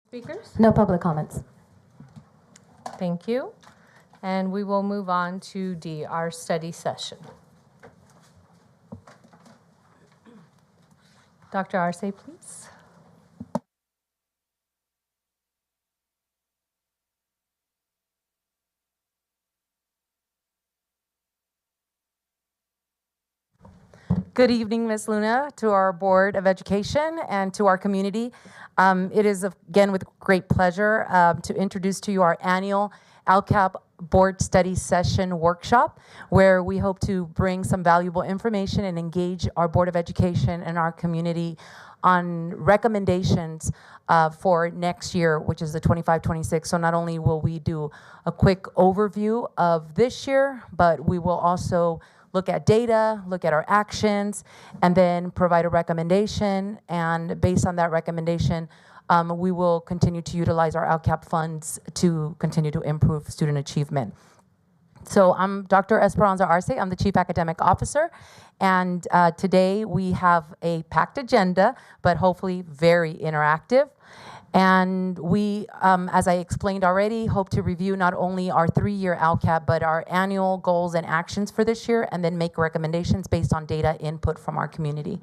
Speakers? No public comments. Thank you. And we will move on to D, our study session. Dr. Arce, please. Good evening, Ms. Luna, to our Board of Education and to our community. It is, again, with great pleasure to introduce to you our annual ALCAP Board Study Session Workshop, where we hope to bring some valuable information and engage our Board of Education and our community on recommendations for next year, which is the 25-26. So not only will we do a quick overview of this year, but we will also look at data, look at our actions, and then provide a recommendation. And based on that recommendation, we will continue to utilize our ALCAP funds to continue to improve student achievement. So I'm Dr. Esperanza Arce. I'm the Chief Academic Officer. And today we have a packed agenda, but hopefully very interactive. And we, as I explained already, hope to review not only our 3-year ALCAP, but our annual goals and actions for this year, and then make recommendations based on data input from our community.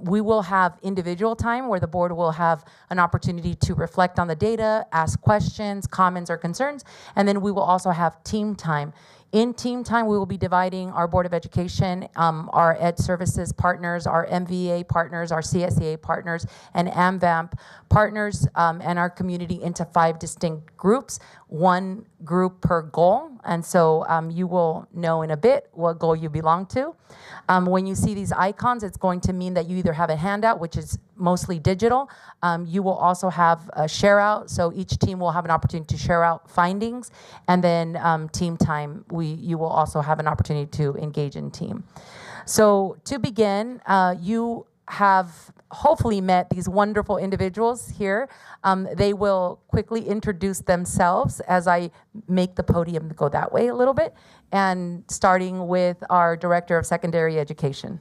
We will have individual time where the board will have an opportunity to reflect on the data, ask questions, comments, or concerns, and then we will also have team time. In team time, we will be dividing our Board of Education, our Ed Services partners, our MVA partners, our CSEA partners, and AMVAMP partners, and our community into 5 distinct groups, 1 group per goal. And so you will know in a bit what goal you belong to. When you see these icons, it's going to mean that you either have a handout, which is mostly digital. You will also have a share out, so each team will have an opportunity to share out findings, and then team time, you will also have an opportunity to engage in team. So to begin, you have hopefully met these wonderful individuals here. They will quickly introduce themselves as I make the podium go that way a little bit, and starting with our Director of Secondary Education.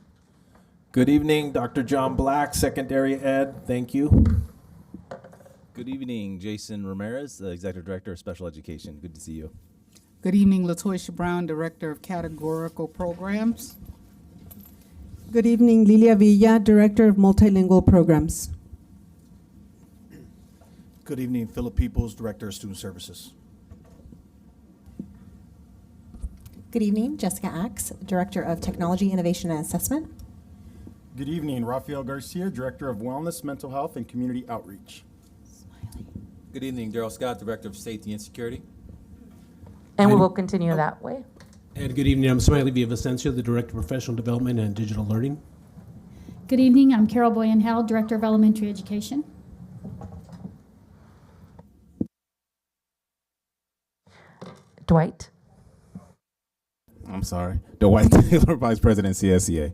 Good evening, Dr. John Black, Secondary Ed. Thank you. Good evening, Jason Ramirez, the Executive Director of Special Education. Good to see you. Good evening, LaToysha Brown, Director of Categorical Programs. Good evening, Lilia Villa, Director of Multilingual Programs. Good evening, Philip Peoples, Director of Student Services. Good evening, Jessica Axe, Director of Technology, Innovation, and Assessment. Good evening, Rafael Garcia, Director of Wellness, Mental Health, and Community Outreach. Good evening, Daryl Scott, Director of Safety and Security. And we will continue that way. And good evening, I'm Smiley Villavicencio, the Director of Professional Development and Digital Learning. Good evening, I'm Carol Boyan-Howell, Director of Elementary Education. Dwight. I'm sorry. Dwight Taylor, Vice President, CSEA.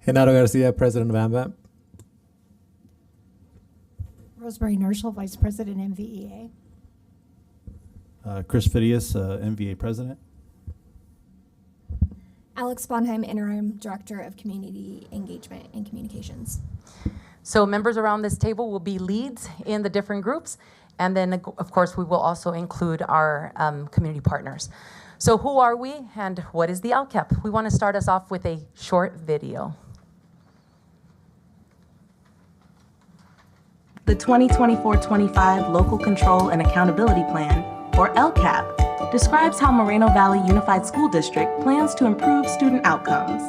Genaro Garcia, President of AMVAMP. Rosemary Nerschel, Vice President, MVEA. Chris Phidias, MVA President. Alex Bonheim, Interim Director of Community Engagement and Communications. So members around this table will be leads in the different groups, and then of course we will also include our community partners. So who are we and what is the ALCAP? We want to start us off with a short video. The 2024-25 Local Control and Accountability Plan, or LCAP, describes how Moreno Valley Unified School District plans to improve student outcomes.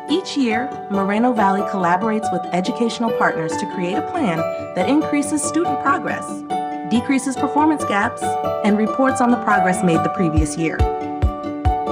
Each year, Moreno Valley collaborates with educational partners to create a plan that increases student progress, decreases performance gaps, and reports on the progress made the previous year.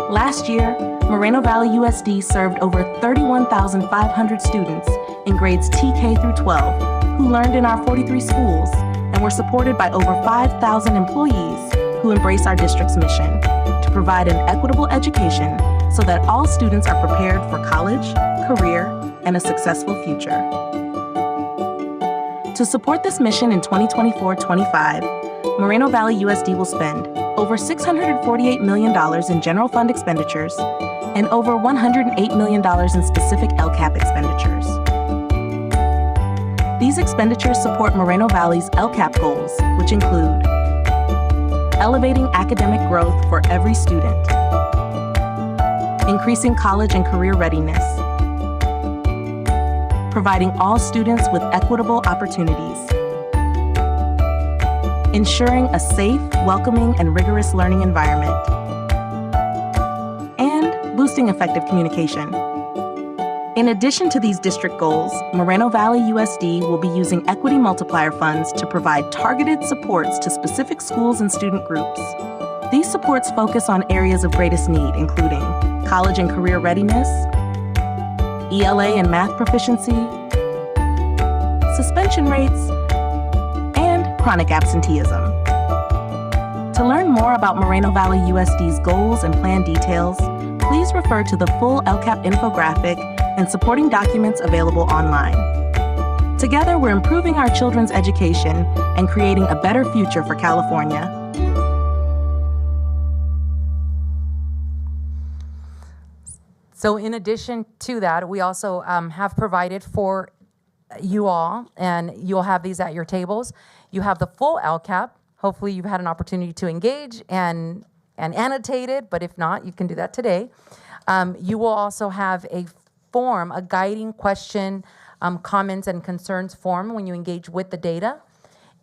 Last year, Moreno Valley USD served over 31,500 students in grades TK through 12 who learned in our 43 schools and were supported by over 5,000 employees who embrace our district's mission to provide an equitable education so that all students are prepared for college, career, and a successful future. To support this mission in 2024-25, Moreno Valley USD will spend over $648 million in general fund expenditures and over $108 million in specific LCAP expenditures. These expenditures support Moreno Valley's LCAP goals, which include elevating academic growth for every student, increasing college and career readiness, providing all students with equitable opportunities, ensuring a safe, welcoming, and rigorous learning environment, and boosting effective communication. In addition to these district goals, Moreno Valley USD will be using equity multiplier funds to provide targeted supports to specific schools and student groups. These supports focus on areas of greatest need, including college and career readiness, ELA and math proficiency, suspension rates, and chronic absenteeism. To learn more about Moreno Valley USD's goals and plan details, please refer to the full LCAP infographic and supporting documents available online. Together, we're improving our children's education and creating a better future for California. So in addition to that, we also have provided for you all, and you'll have these at your tables. You have the full LCAP. Hopefully you've had an opportunity to engage and annotate it, but if not, you can do that today. You will also have a form, a guiding question, comments and concerns form when you engage with the data.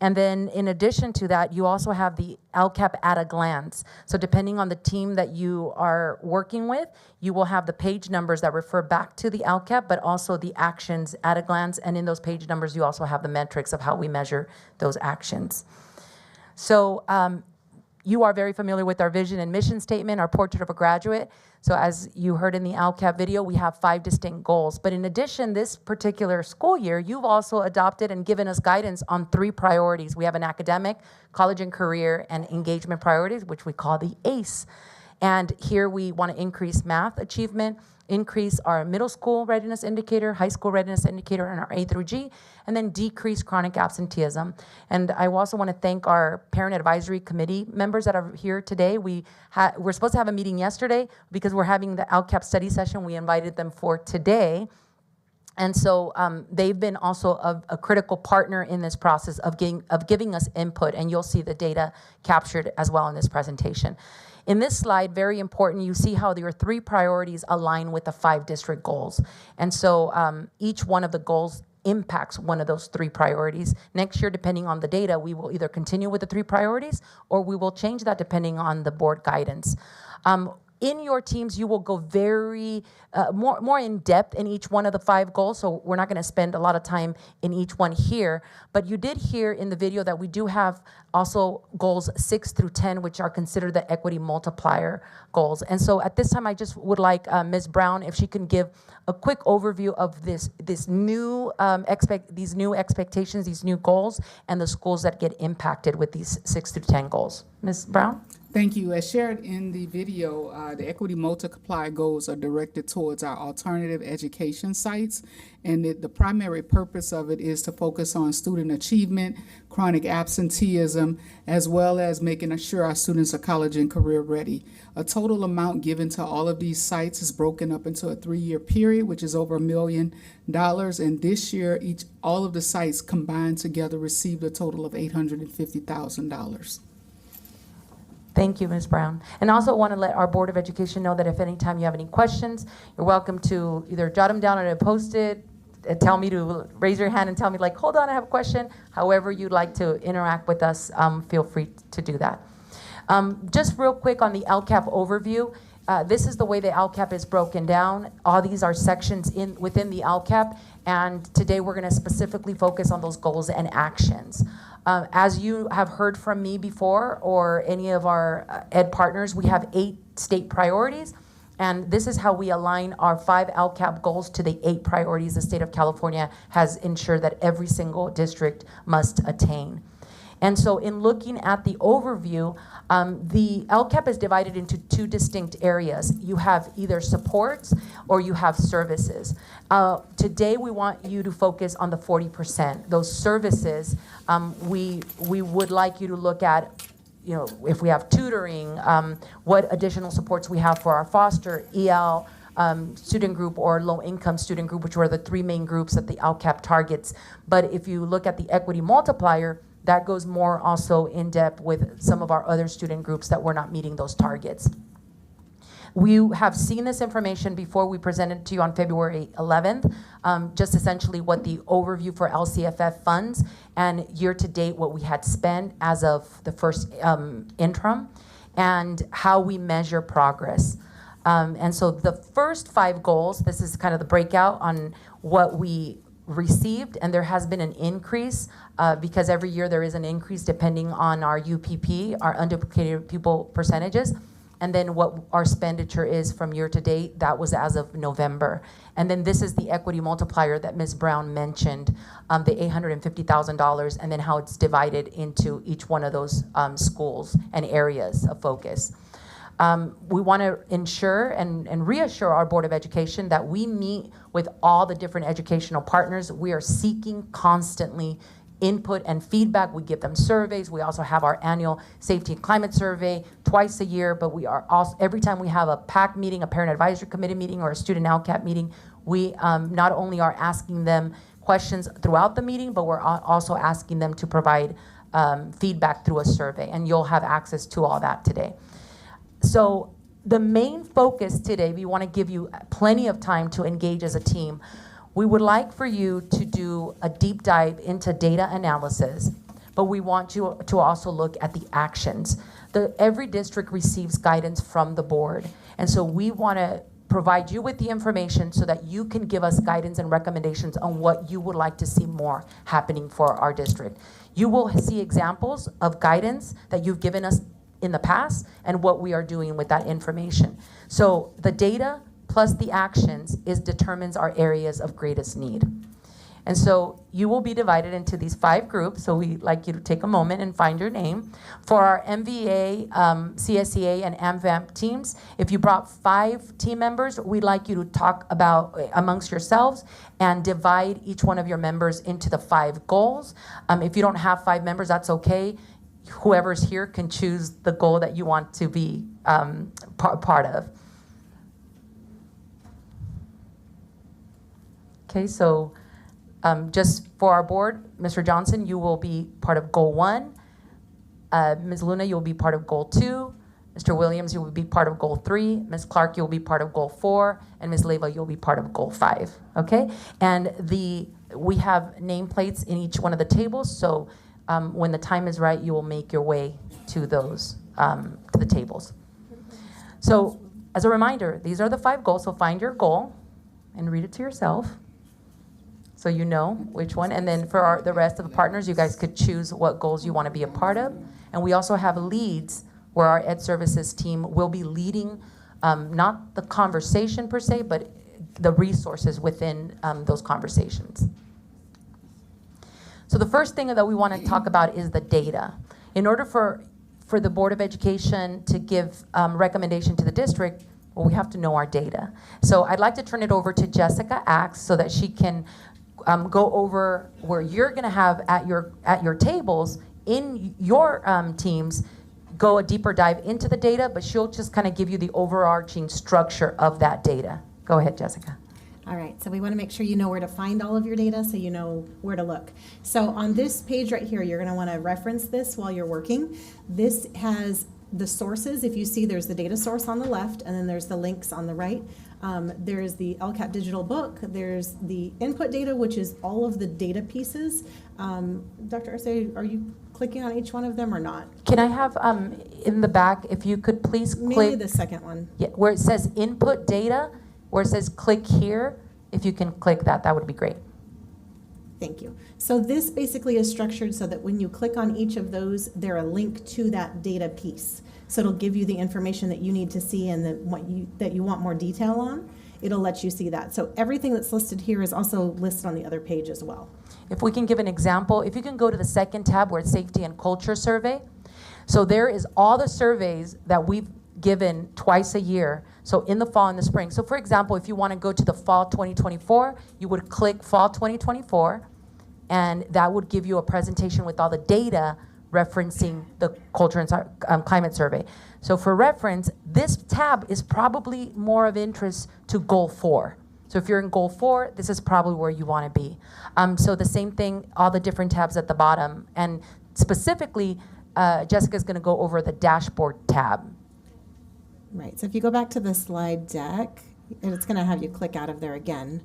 And then in addition to that, you also have the LCAP at a glance. So depending on the team that you are working with, you will have the page numbers that refer back to the LCAP, but also the actions at a glance. And in those page numbers, you also have the metrics of how we measure those actions. So you are very familiar with our vision and mission statement, our portrait of a graduate. So as you heard in the LCAP video, we have 5 distinct goals. But in addition, this particular school year, you've also adopted and given us guidance on 3 priorities. We have an academic, college and career, and engagement priorities, which we call the ACE. And here we want to increase math achievement, increase our middle school readiness indicator, high school readiness indicator, and our A through G, and then decrease chronic absenteeism. And I also want to thank our parent advisory committee members that are here today. We're supposed to have a meeting yesterday because we're having the LCAP study session. We invited them for today. And so they've been also a critical partner in this process of giving us input, and you'll see the data captured as well in this presentation. In this slide, very important, you see how your 3 priorities align with the 5 district goals. And so each one of the goals impacts one of those 3 priorities. Next year, depending on the data, we will either continue with the 3 priorities or we will change that depending on the board guidance. In your teams, you will go very more in depth in each one of the 5 goals, so we're not going to spend a lot of time in each one here. But you did hear in the video that we do have also goals 6 through 10, which are considered the equity multiplier goals. And so at this time, I just would like Ms. Brown, if she can give a quick overview of these new expectations, these new goals, and the schools that get impacted with these 6 through 10 goals. Ms. Brown? Thank you. As shared in the video, the equity multiplier goals are directed towards our alternative education sites, and the primary purpose of it is to focus on student achievement, chronic absenteeism, as well as making sure our students are college and career ready. A total amount given to all of these sites is broken up into a 3-year period, which is over $1 million. And this year, all of the sites combined together received a total of $850,000. Thank you, Ms. Brown. And also want to let our Board of Education know that if anytime you have any questions, you're welcome to either jot them down on a Post-it, tell me to raise your hand and tell me, like, hold on, I have a question. However you'd like to interact with us, feel free to do that. Just real quick on the LCAP overview. This is the way the LCAP is broken down. All these are sections within the LCAP, and today we're going to specifically focus on those goals and actions. As you have heard from me before, or any of our ed partners, we have 8 state priorities, and this is how we align our 5 LCAP goals to the 8 priorities the state of California has ensured that every single district must attain. And so in looking at the overview, the LCAP is divided into 2 distinct areas. You have either supports or you have services. Today we want you to focus on the 40%. Those services, we would like you to look at, you know, if we have tutoring, what additional supports we have for our foster, EL, student group or low-income student group, which were the three main groups that the LCAP targets. But if you look at the equity multiplier, that goes more also in depth with some of our other student groups that were not meeting those targets. We have seen this information before. We presented to you on February 11th, just essentially what the overview for LCFF funds and year to date what we had spent as of the first interim and how we measure progress. And so the first 5 goals, this is kind of the breakout on what we received, and there has been an increase because every year there is an increase depending on our UPP, our unduplicated pupil percentages. And then what our expenditure is from year to date, that was as of November. And then this is the equity multiplier that Ms. Brown mentioned, the $850,000, and then how it's divided into each one of those schools and areas of focus. We want to ensure and reassure our Board of Education that we meet with all the different educational partners. We are seeking constantly input and feedback. We give them surveys. We also have our annual safety and climate survey twice a year, but we are also, every time we have a PAC meeting, a parent advisory committee meeting, or a student LCAP meeting, we not only are asking them questions throughout the meeting, but we're also asking them to provide feedback through a survey, and you'll have access to all that today. So the main focus today, we want to give you plenty of time to engage as a team. We would like for you to do a deep dive into data analysis, but we want you to also look at the actions. Every district receives guidance from the board, and so we want to provide you with the information so that you can give us guidance and recommendations on what you would like to see more happening for our district. You will see examples of guidance that you've given us in the past and what we are doing with that information. So the data plus the actions determines our areas of greatest need. And so you will be divided into these 5 groups, so we'd like you to take a moment and find your name. For our MVA, CSEA, and AMVAMP teams, if you brought 5 team members, we'd like you to talk about amongst yourselves and divide each one of your members into the 5 goals. If you don't have 5 members, that's okay. Whoever's here can choose the goal that you want to be part of. Okay, so just for our board, Mr. Johnson, you will be part of goal 1. Ms. Luna, you'll be part of goal 2. Mr. Williams, you will be part of goal 3. Ms. Clark, you'll be part of goal 4. And Ms. Leva, you'll be part of goal 5, okay? And we have nameplates in each one of the tables, so when the time is right, you will make your way to those, to the tables. So as a reminder, these are the 5 goals, so find your goal and read it to yourself so you know which one. And then for the rest of the partners, you guys could choose what goals you want to be a part of. And we also have leads where our Ed Services team will be leading not the conversation per se, but the resources within those conversations. So the first thing that we want to talk about is the data. In order for the Board of Education to give recommendation to the district, well, we have to know our data. So I'd like to turn it over to Jessica Axe so that she can go over where you're going to have at your tables in your teams, go a deeper dive into the data, but she'll just kind of give you the overarching structure of that data. Go ahead, Jessica. All right, so we want to make sure you know where to find all of your data so you know where to look. So on this page right here, you're going to want to reference this while you're working. This has the sources. If you see, there's the data source on the left, and then there's the links on the right. There's the LCAP digital book. There's the input data, which is all of the data pieces. Dr. Arce, are you clicking on each one of them or not? Can I have in the back, if you could please click. Mainly the second one. Yeah, where it says input data, where it says click here, if you can click that, that would be great. Thank you. So this basically is structured so that when you click on each of those, they're a link to that data piece. So it'll give you the information that you need to see and that you want more detail on. It'll let you see that. So everything that's listed here is also listed on the other page as well. If we can give an example, if you can go to the second tab where it's Safety and Culture Survey. So there is all the surveys that we've given twice a year. So in the fall and the spring. So for example, if you want to go to the fall 2024, you would click fall 2024, and that would give you a presentation with all the data referencing the culture and climate survey. So for reference, this tab is probably more of interest to goal 4. So if you're in goal 4, this is probably where you want to be. So the same thing, all the different tabs at the bottom. And specifically, Jessica's going to go over the dashboard tab. Right, so if you go back to the slide deck, and it's going to have you click out of there again.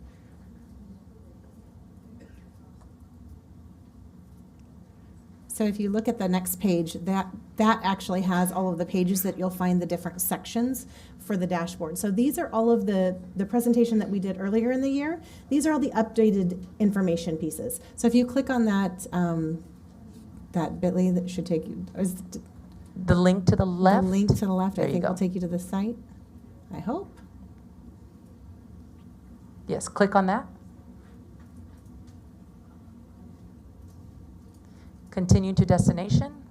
So if you look at the next page, that actually has all of the pages that you'll find the different sections for the dashboard. So these are all of the presentation that we did earlier in the year. These are all the updated information pieces. So if you click on that, that bit.ly that should take you, the link to the left? The link to the left, there I think will take you to the site, I hope. Yes, click on that. Continue to destination.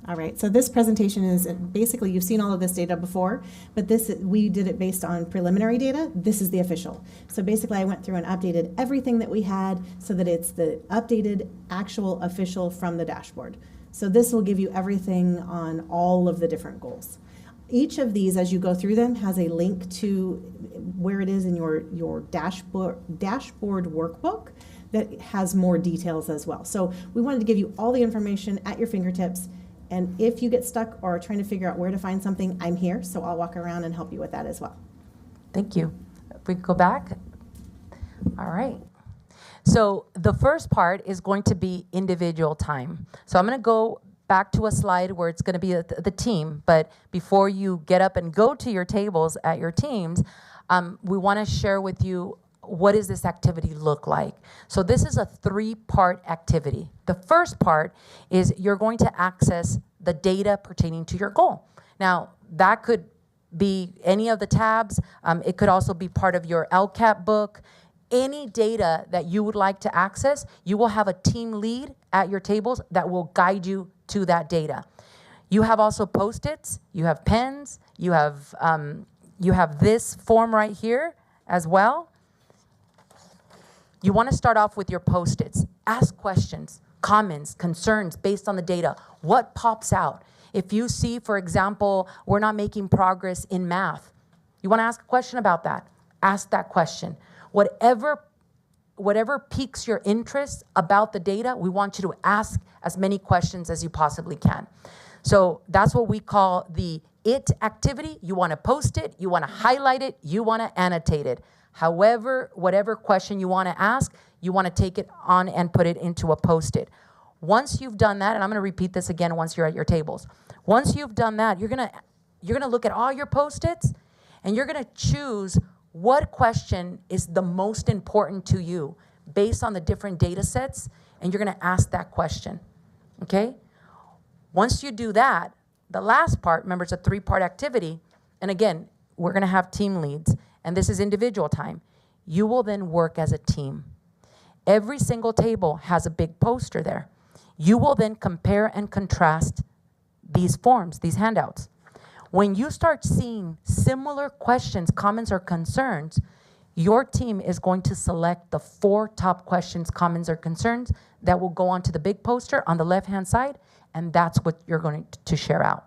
All right, so this presentation is basically, you've seen all of this data before, but we did it based on preliminary data. This is the official. So basically I went through and updated everything that we had so that it's the updated actual official from the dashboard. So this will give you everything on all of the different goals. Each of these, as you go through them, has a link to where it is in your dashboard workbook that has more details as well. So we wanted to give you all the information at your fingertips. And if you get stuck or trying to figure out where to find something, I'm here. So I'll walk around and help you with that as well. Thank you. If we go back. All right. So the first part is going to be individual time. So I'm going to go back to a slide where it's going to be the team. But before you get up and go to your tables at your teams, we want to share with you what does this activity look like. So this is a 3-part activity. The first part is you're going to access the data pertaining to your goal. Now, that could be any of the tabs. It could also be part of your LCAP book. Any data that you would like to access, you will have a team lead at your tables that will guide you to that data. You have also Post-its, you have pens, you have this form right here as well. You want to start off with your Post-its. Ask questions, comments, concerns based on the data. What pops out? If you see, for example, we're not making progress in math, you want to ask a question about that. Ask that question. Whatever piques your interest about the data, we want you to ask as many questions as you possibly can. So that's what we call the IT activity. You want to post it, you want to highlight it, you want to annotate it. However, whatever question you want to ask, you want to take it on and put it into a Post-it. Once you've done that, and I'm going to repeat this again once you're at your tables. Once you've done that, you're going to look at all your Post-its, and you're going to choose what question is the most important to you based on the different data sets, and you're going to ask that question, okay? Once you do that, the last part, remember it's a 3-part activity, and again, we're going to have team leads, and this is individual time. You will then work as a team. Every single table has a big poster there. You will then compare and contrast these forms, these handouts. When you start seeing similar questions, comments, or concerns, your team is going to select the 4 top questions, comments, or concerns that will go onto the big poster on the left-hand side, and that's what you're going to share out.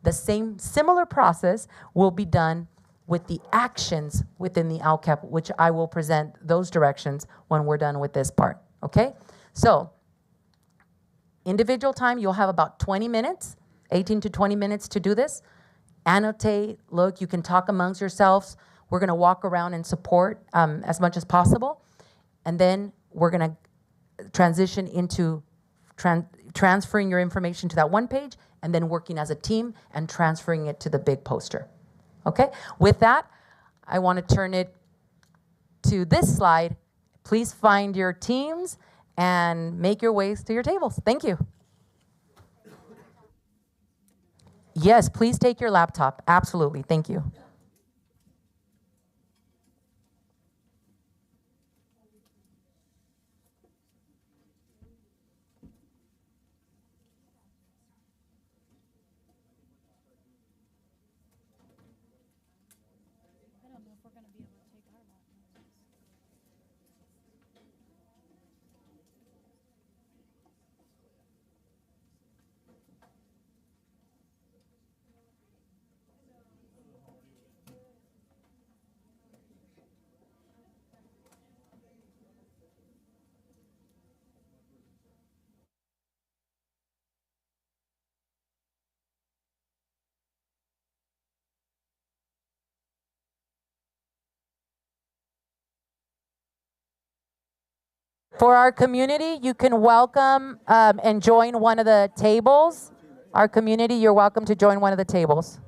The same similar process will be done with the actions within the LCAP, which I will present those directions when we're done with this part, okay? So, individual time, you'll have about 20 minutes, 18 to 20 minutes to do this. Annotate, look, you can talk amongst yourselves. We're gonna walk around and support as much as possible. And then we're gonna transition into transferring your information to that one page and then working as a team and transferring it to the big poster. Okay, with that, I want to turn it to this slide. Please find your teams and make your ways to your tables. Thank you. Yes, please take your laptop. Absolutely, thank you. For our community, you can welcome and join one of the tables. Our community, you're welcome to join one of the tables.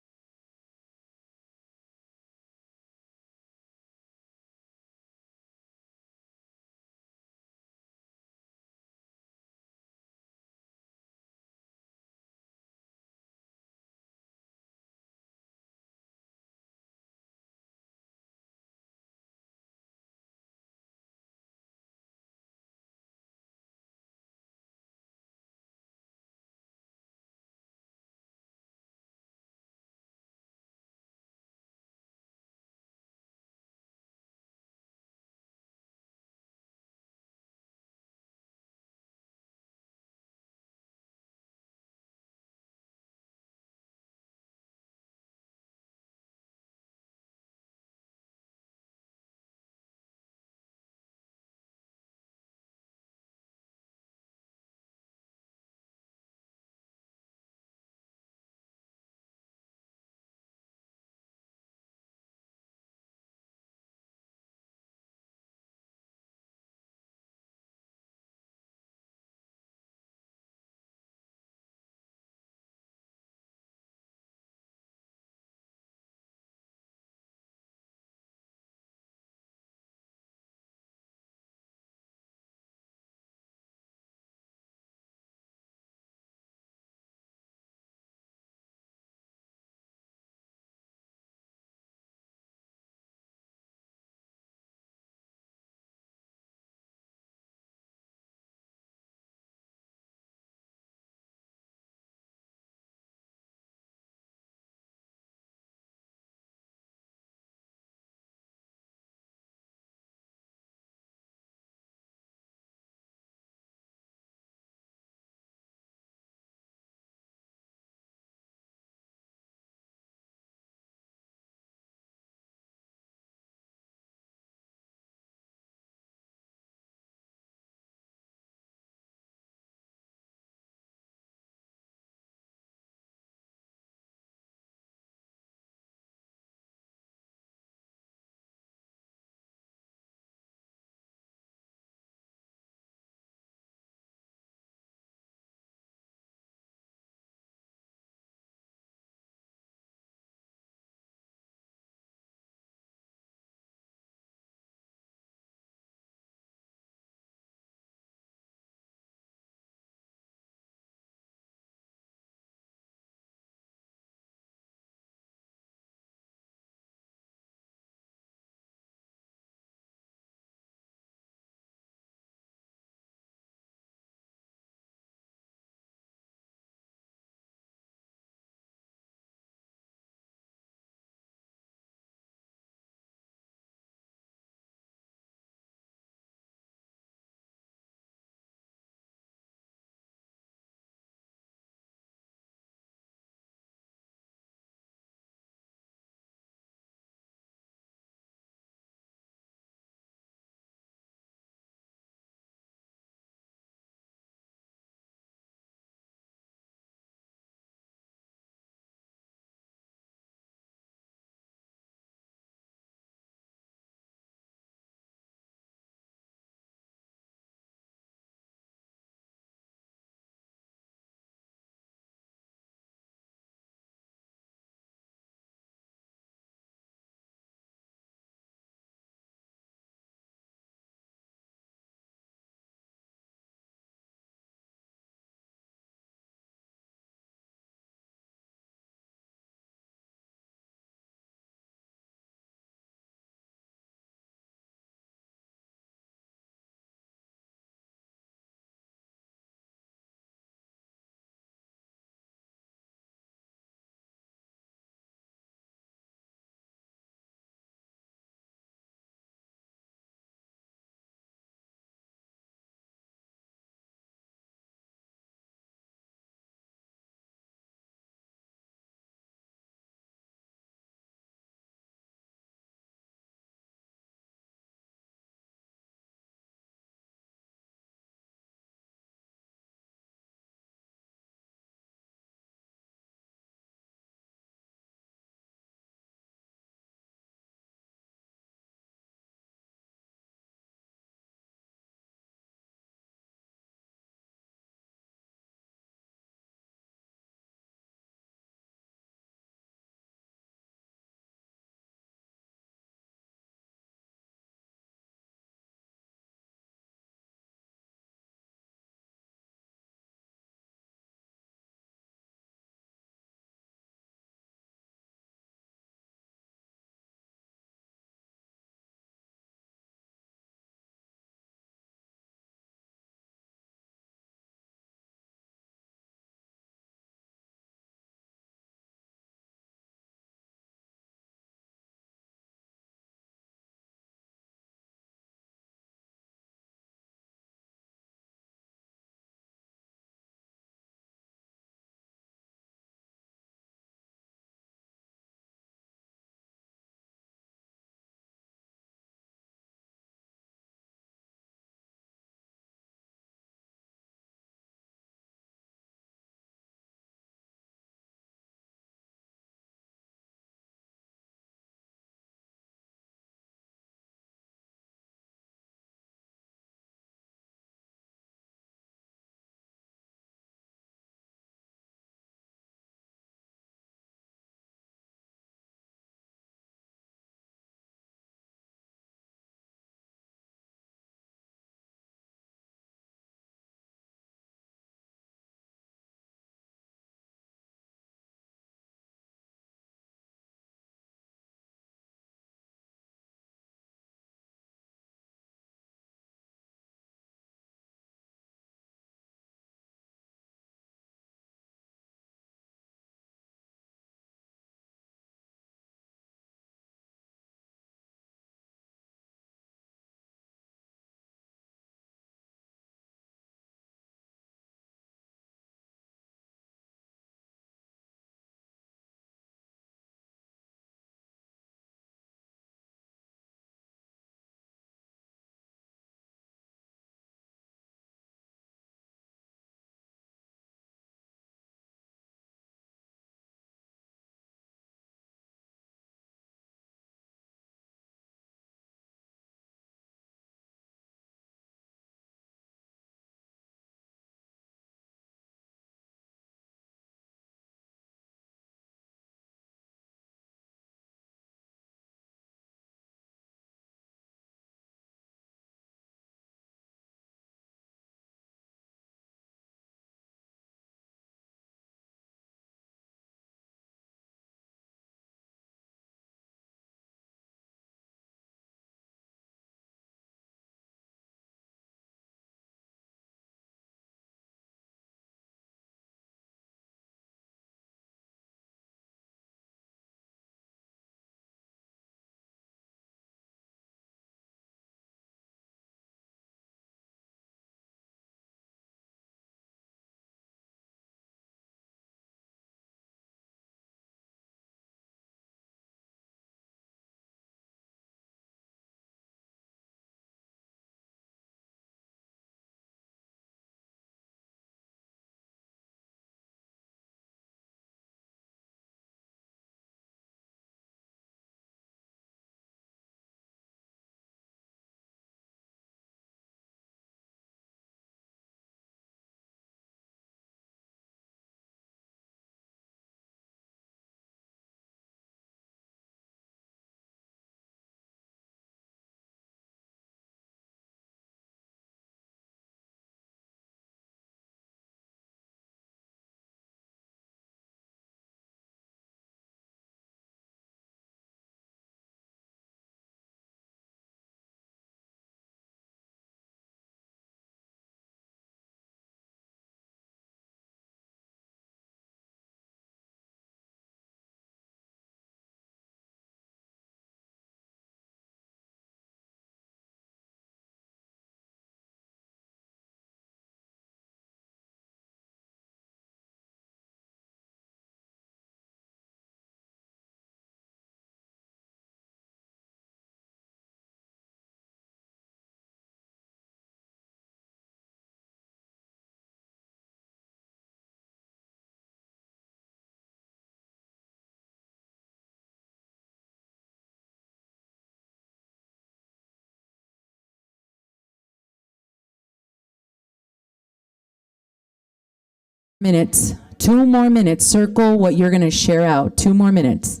Minutes. 2 more minutes. Circle what you're going to share out. 2 more minutes.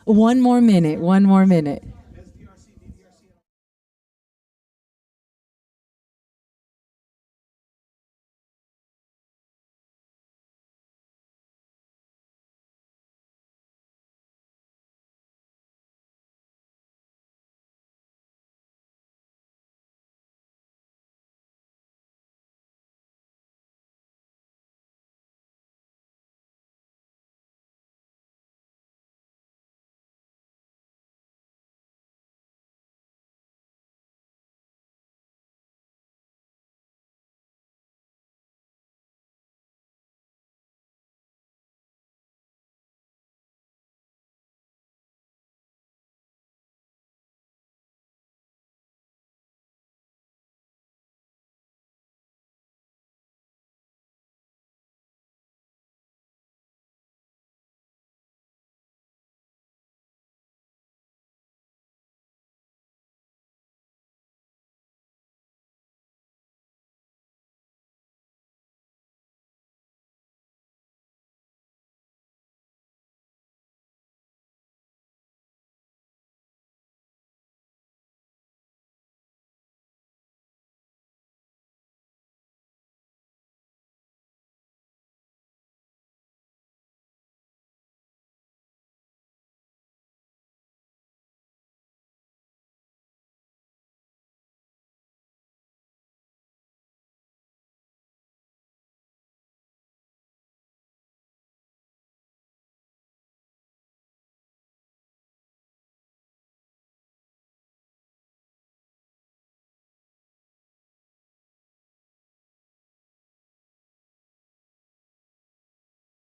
One more minute. 1 more minute.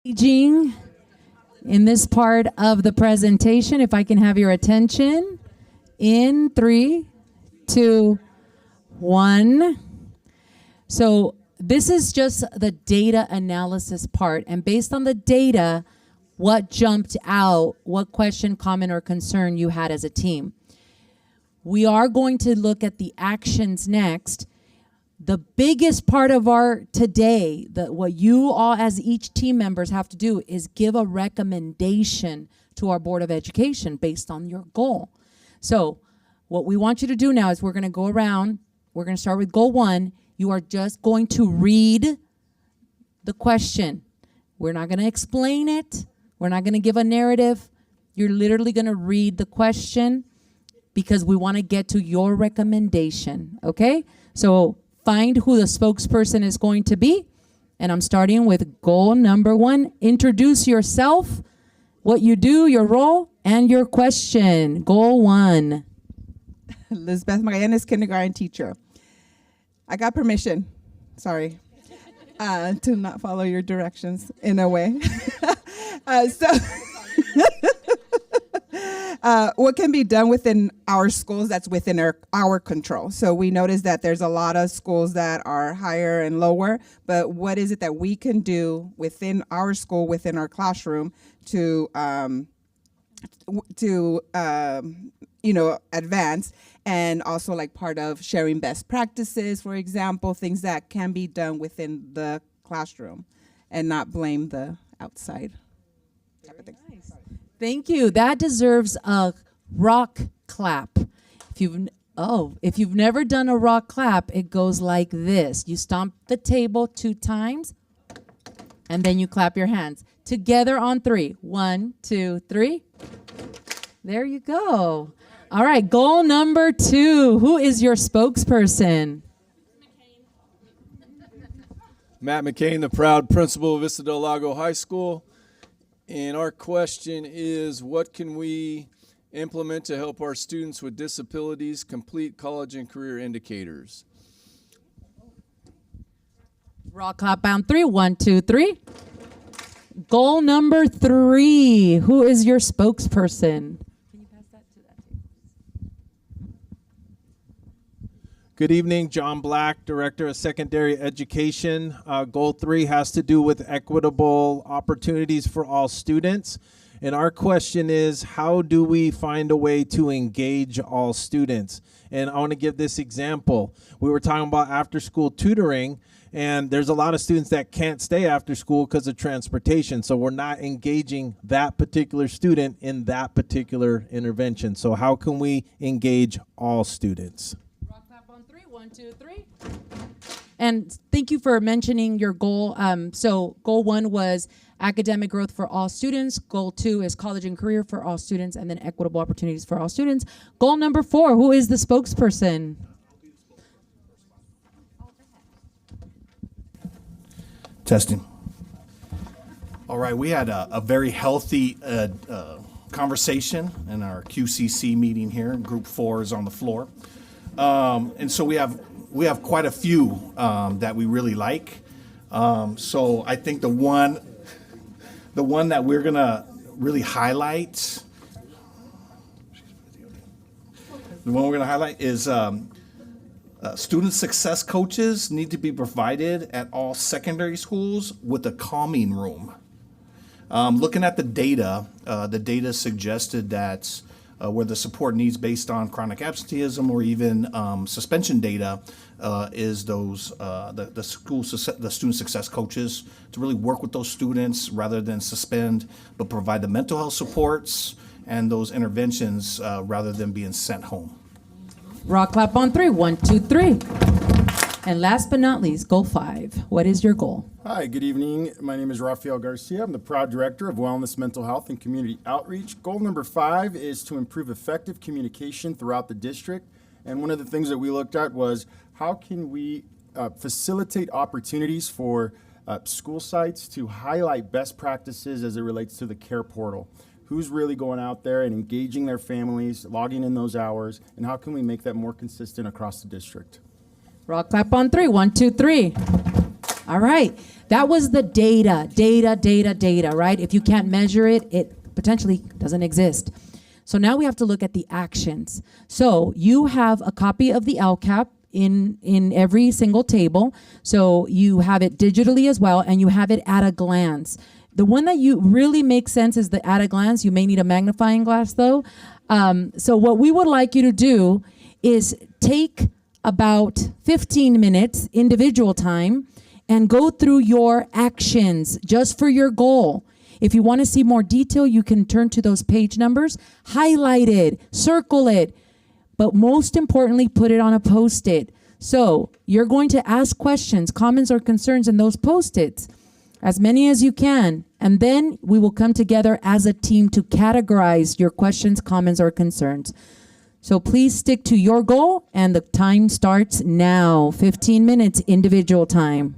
Engaging in this part of the presentation, if I can have your attention in 3, 2, 1. So this is just the data analysis part. And based on the data, what jumped out, what question, comment, or concern you had as a team. We are going to look at the actions next. The biggest part of our today, what you all as each team members have to do is give a recommendation to our Board of Education based on your goal. So what we want you to do now is we're going to go around. We're going to start with goal 1. You are just going to read the question. We're not going to explain it. We're not going to give a narrative. You're literally going to read the question because we want to get to your recommendation, okay? So find who the spokesperson is going to be. And I'm starting with goal number 1. Introduce yourself, what you do, your role, and your question. Goal 1. Lisbeth Magallanes, kindergarten teacher. I got permission, sorry, to not follow your directions in a way. What can be done within our schools that's within our control? So we notice that there's a lot of schools that are higher and lower, but what is it that we can do within our school, within our classroom to advance, and also like part of sharing best practices, for example, things that can be done within the classroom and not blame the outside type of thing. Nice. Thank you. That deserves a rock clap. If you've never done a rock clap, it goes like this. You stomp the table 2 times, and then you clap your hands. Together on 3. 1, 2, 3. There you go. All right, goal number 2. Who is your spokesperson? Matt McCain, the proud principal of Vista Del Lago High School. And our question is, what can we implement to help our students with disabilities complete college and career indicators? Rock clap on 3. 1, 2, 3. Goal number 3. Who is your spokesperson? Can you pass that to that table? Good evening, John Black, Director of Secondary Education. Goal 3 has to do with equitable opportunities for all students. And our question is, how do we find a way to engage all students? And I want to give this example. We were talking about after-school tutoring, and there's a lot of students that can't stay after school because of transportation. So we're not engaging that particular student in that particular intervention. So how can we engage all students? Rock clap on 3. 1, 2, 3. And thank you for mentioning your goal. So goal 1 was academic growth for all students. Goal 2 is college and career for all students, and then equitable opportunities for all students. Goal number 4, who is the spokesperson? Testing. All right, we had a very healthy conversation in our QCC meeting here. Group 4 is on the floor. And so we have quite a few that we really like. So I think the one that we're gonna really highlight, is student success coaches need to be provided at all secondary schools with a calming room. Looking at the data suggested that where the support needs based on chronic absenteeism or even suspension data is those the student success coaches to really work with those students rather than suspend, but provide the mental health supports and those interventions rather than being sent home. Rock clap on 3. 1, 2, 3. And last but not least, goal 5. What is your goal? Hi, good evening. My name is Rafael Garcia. I'm the proud director of Wellness, Mental Health, and Community Outreach. Goal number 5 is to improve effective communication throughout the district. And one of the things that we looked at was how can we facilitate opportunities for school sites to highlight best practices as it relates to the care portal. Who's really going out there and engaging their families, logging in those hours, and how can we make that more consistent across the district? Rock clap on 3. 1, 2, 3. All right. That was the data, right? If you can't measure it, it potentially doesn't exist. So now we have to look at the actions. So you have a copy of the LCAP. in every single table. So you have it digitally as well, and you have it at a glance. The one that you really makes sense is the at a glance. You may need a magnifying glass though. So what we would like you to do is take about 15 minutes individual time and go through your actions just for your goal. If you want to see more detail, you can turn to those page numbers, highlight it, circle it, but most importantly, put it on a Post-it. So you're going to ask questions, comments, or concerns in those Post-its, as many as you can, and then we will come together as a team to categorize your questions, comments, or concerns. So please stick to your goal, and the time starts now. 15 minutes individual time.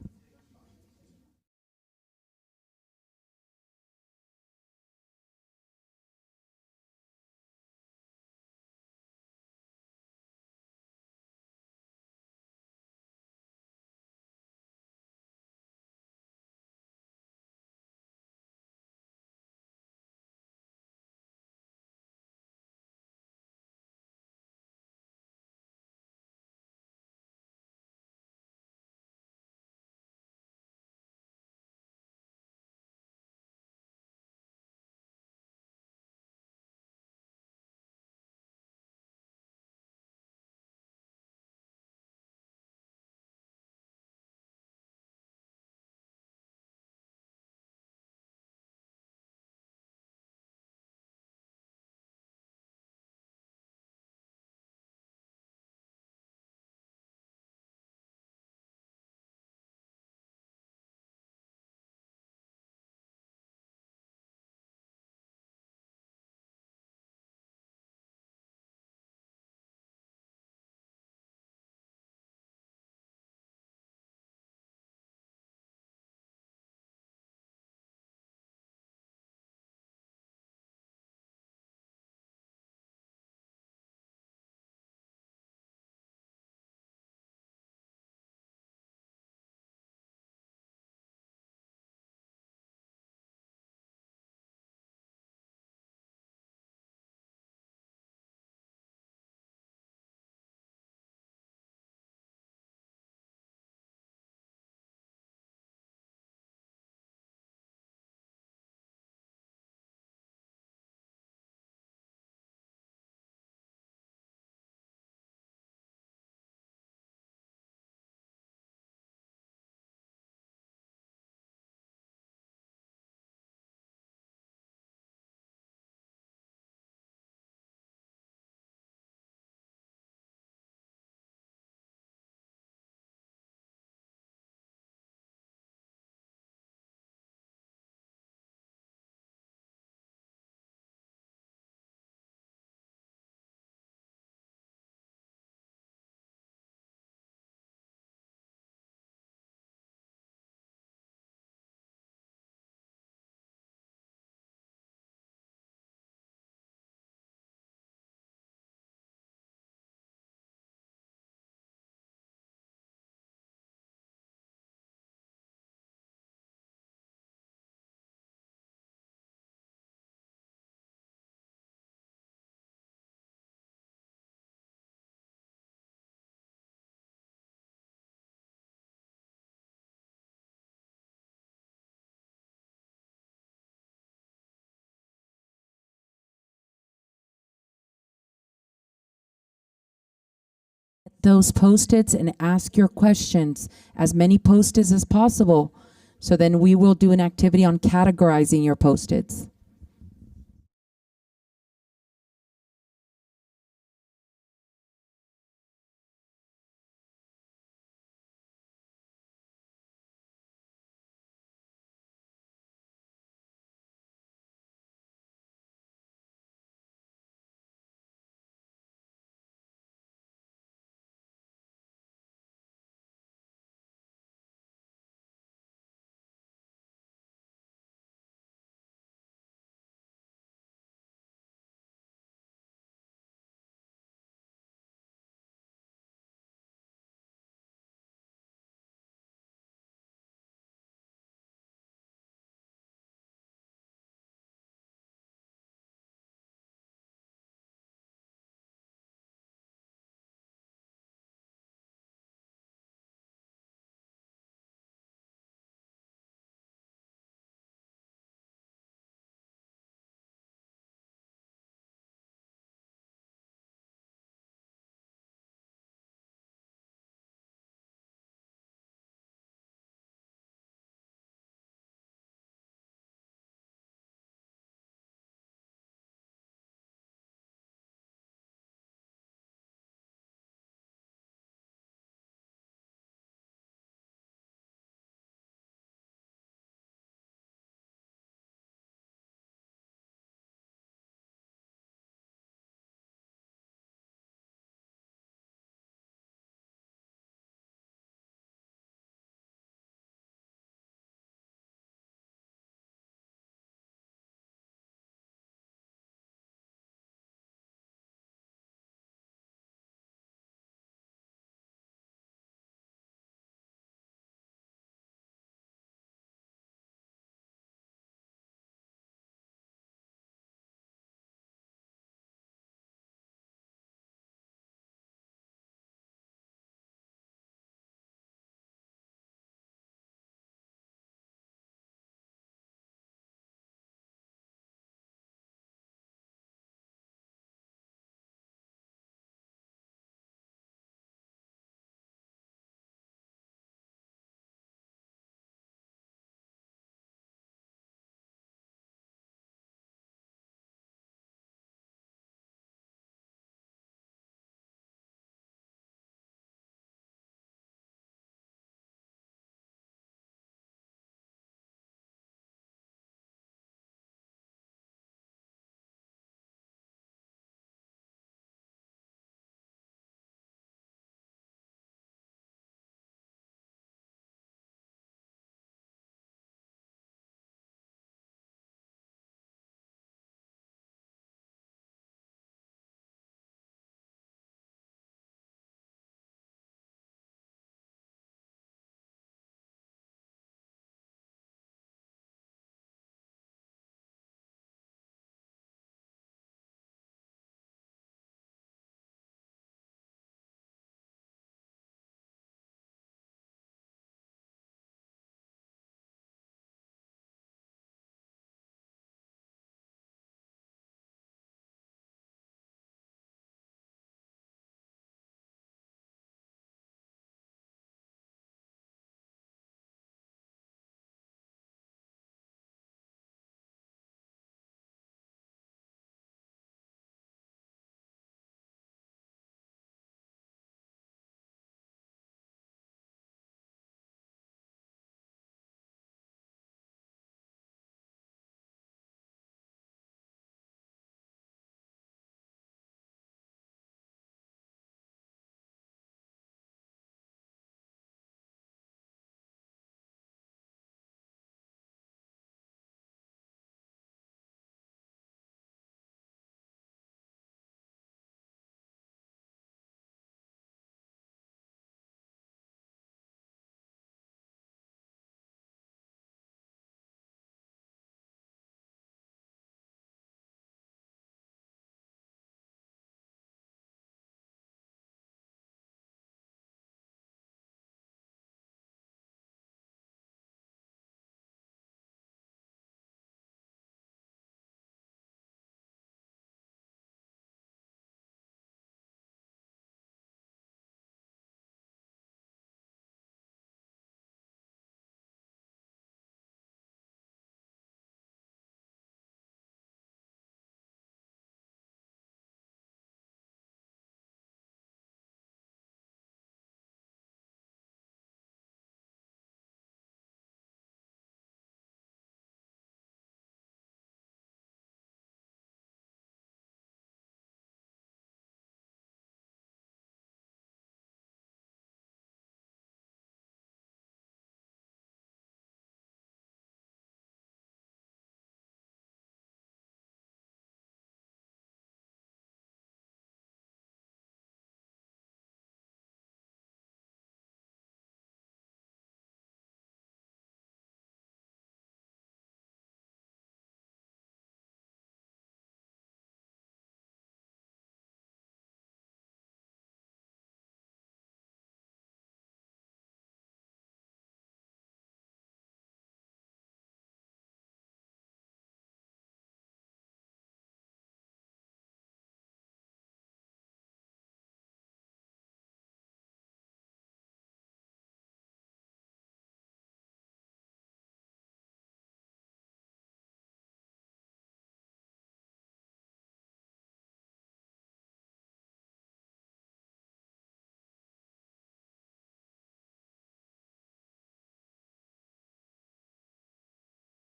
Those Post-its and ask your questions, as many Post-its as possible. So then we will do an activity on categorizing your Post-its.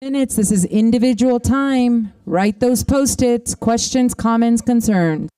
Minutes, this is individual time. Write those Post-its, questions, comments, concerns.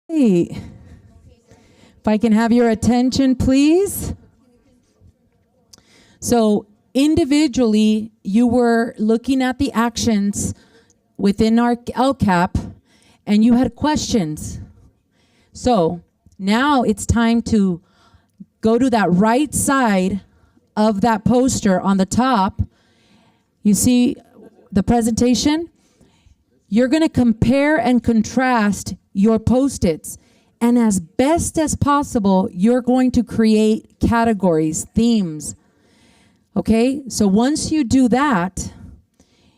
Hey, if I can have your attention, please. So individually, you were looking at the actions within our LCAP and you had questions. So now it's time to go to that right side of that poster on the top. You see the presentation? You're going to compare and contrast your Post-its. And as best as possible, you're going to create categories, themes. Okay? So once you do that,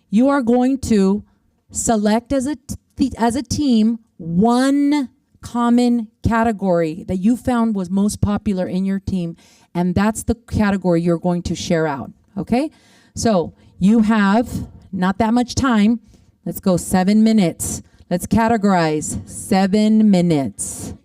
you are going to select as a team one common category that you found was most popular in your team, and that's the category you're going to share out. Okay? So you have not that much time. Let's go 7 minutes. Let's categorize 7 minutes.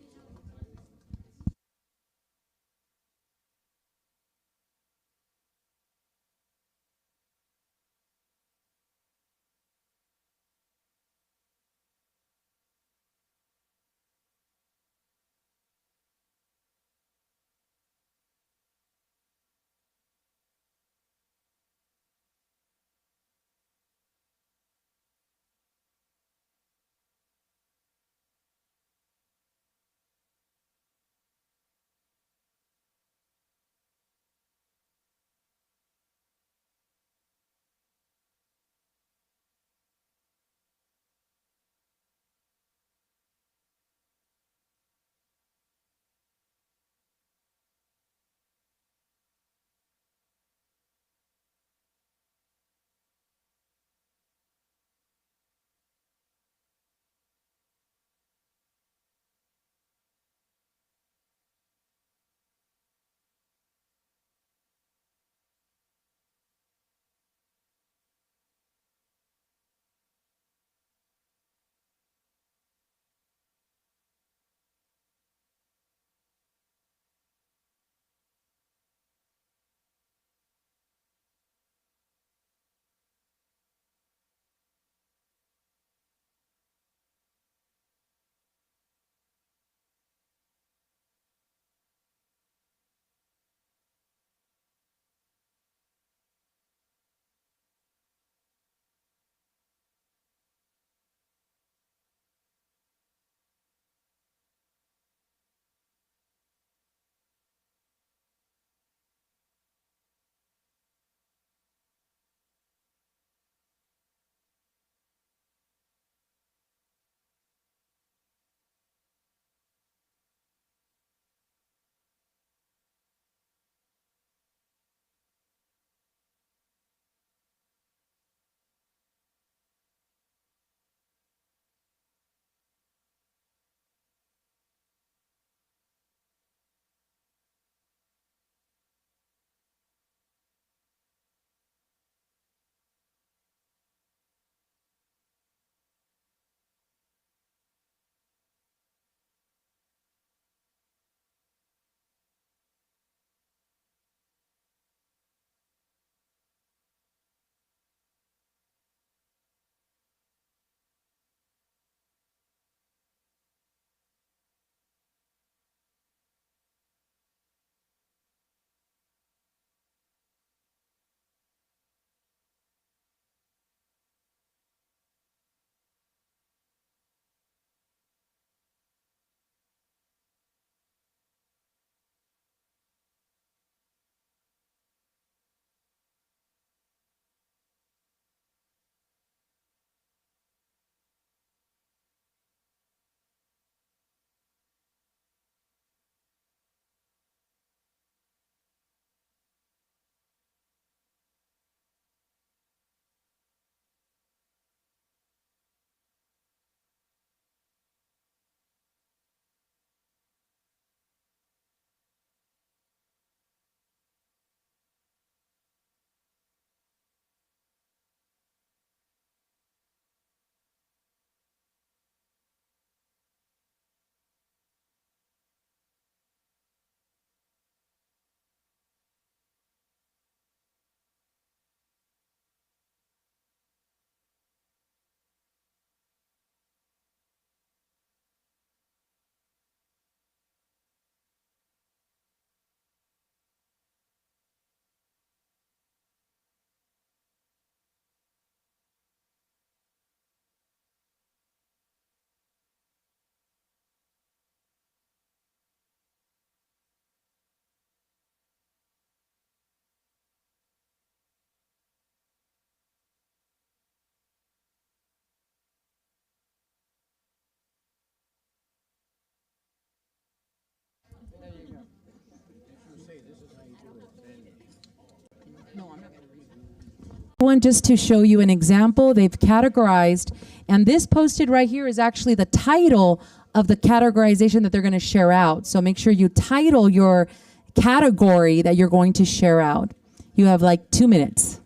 one just to show you an example. They've categorized, and this posted right here is actually the title of the categorization that they're going to share out. So make sure you title your category that you're going to share out. You have like 2 minutes.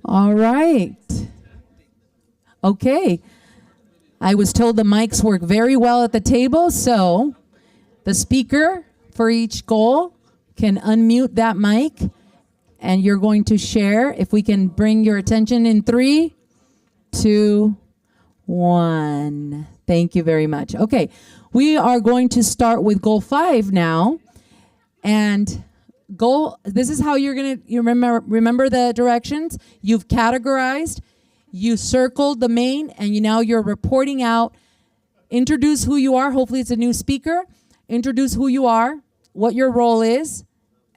All right. Okay. I was told the mics work very well at the table, so the speaker for each goal can unmute that mic, and you're going to share. If we can bring your attention in 3, 2, 1. Thank you very much. Okay, we are going to start with goal 5 now, and this is how you remember the directions. You've categorized, you circled the main, and now you're reporting out. Introduce who you are. Hopefully it's a new speaker. Introduce who you are, what your role is,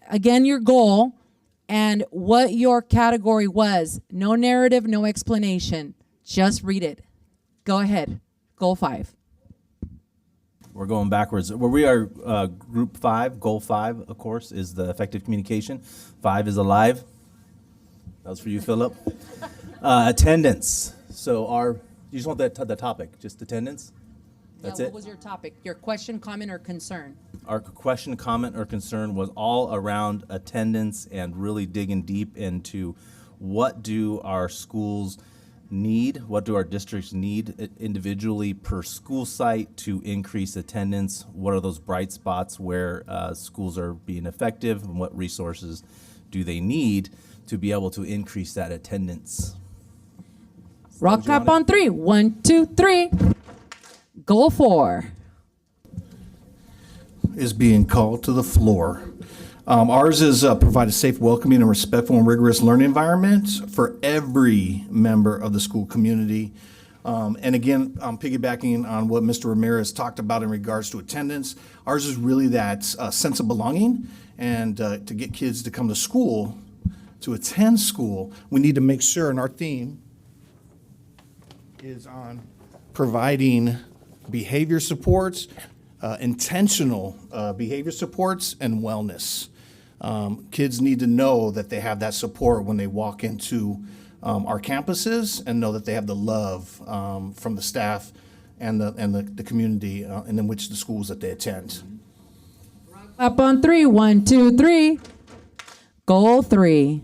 again, your goal, and what your category was. No narrative, no explanation. Just read it. Go ahead. Goal 5. We're going backwards. Where we are, group 5, goal 5, of course, is the effective communication. 5 is alive. That was for you, Philip. Attendance. So you just want the topic, just attendance? That's it? What was your topic? Your question, comment, or concern? Our question, comment, or concern was all around attendance and really digging deep into what do our schools need, what do our districts need individually per school site to increase attendance, what are those bright spots where schools are being effective, and what resources do they need to be able to increase that attendance. Rock clap on 3. 1, 2, 3. Goal 4 is being called to the floor. Ours is provide a safe, welcoming, and respectful and rigorous learning environment for every member of the school community. And again, I'm piggybacking on what Mr. Ramirez talked about in regards to attendance. Ours is really that sense of belonging, and to get kids to come to school, to attend school, we need to make sure, and our theme is on providing behavior supports, intentional behavior supports, and wellness. Kids need to know that they have that support when they walk into our campuses, and know that they have the love from the staff and the community, and in which the schools that they attend. Up on three. 1, 2, 3. Goal 3.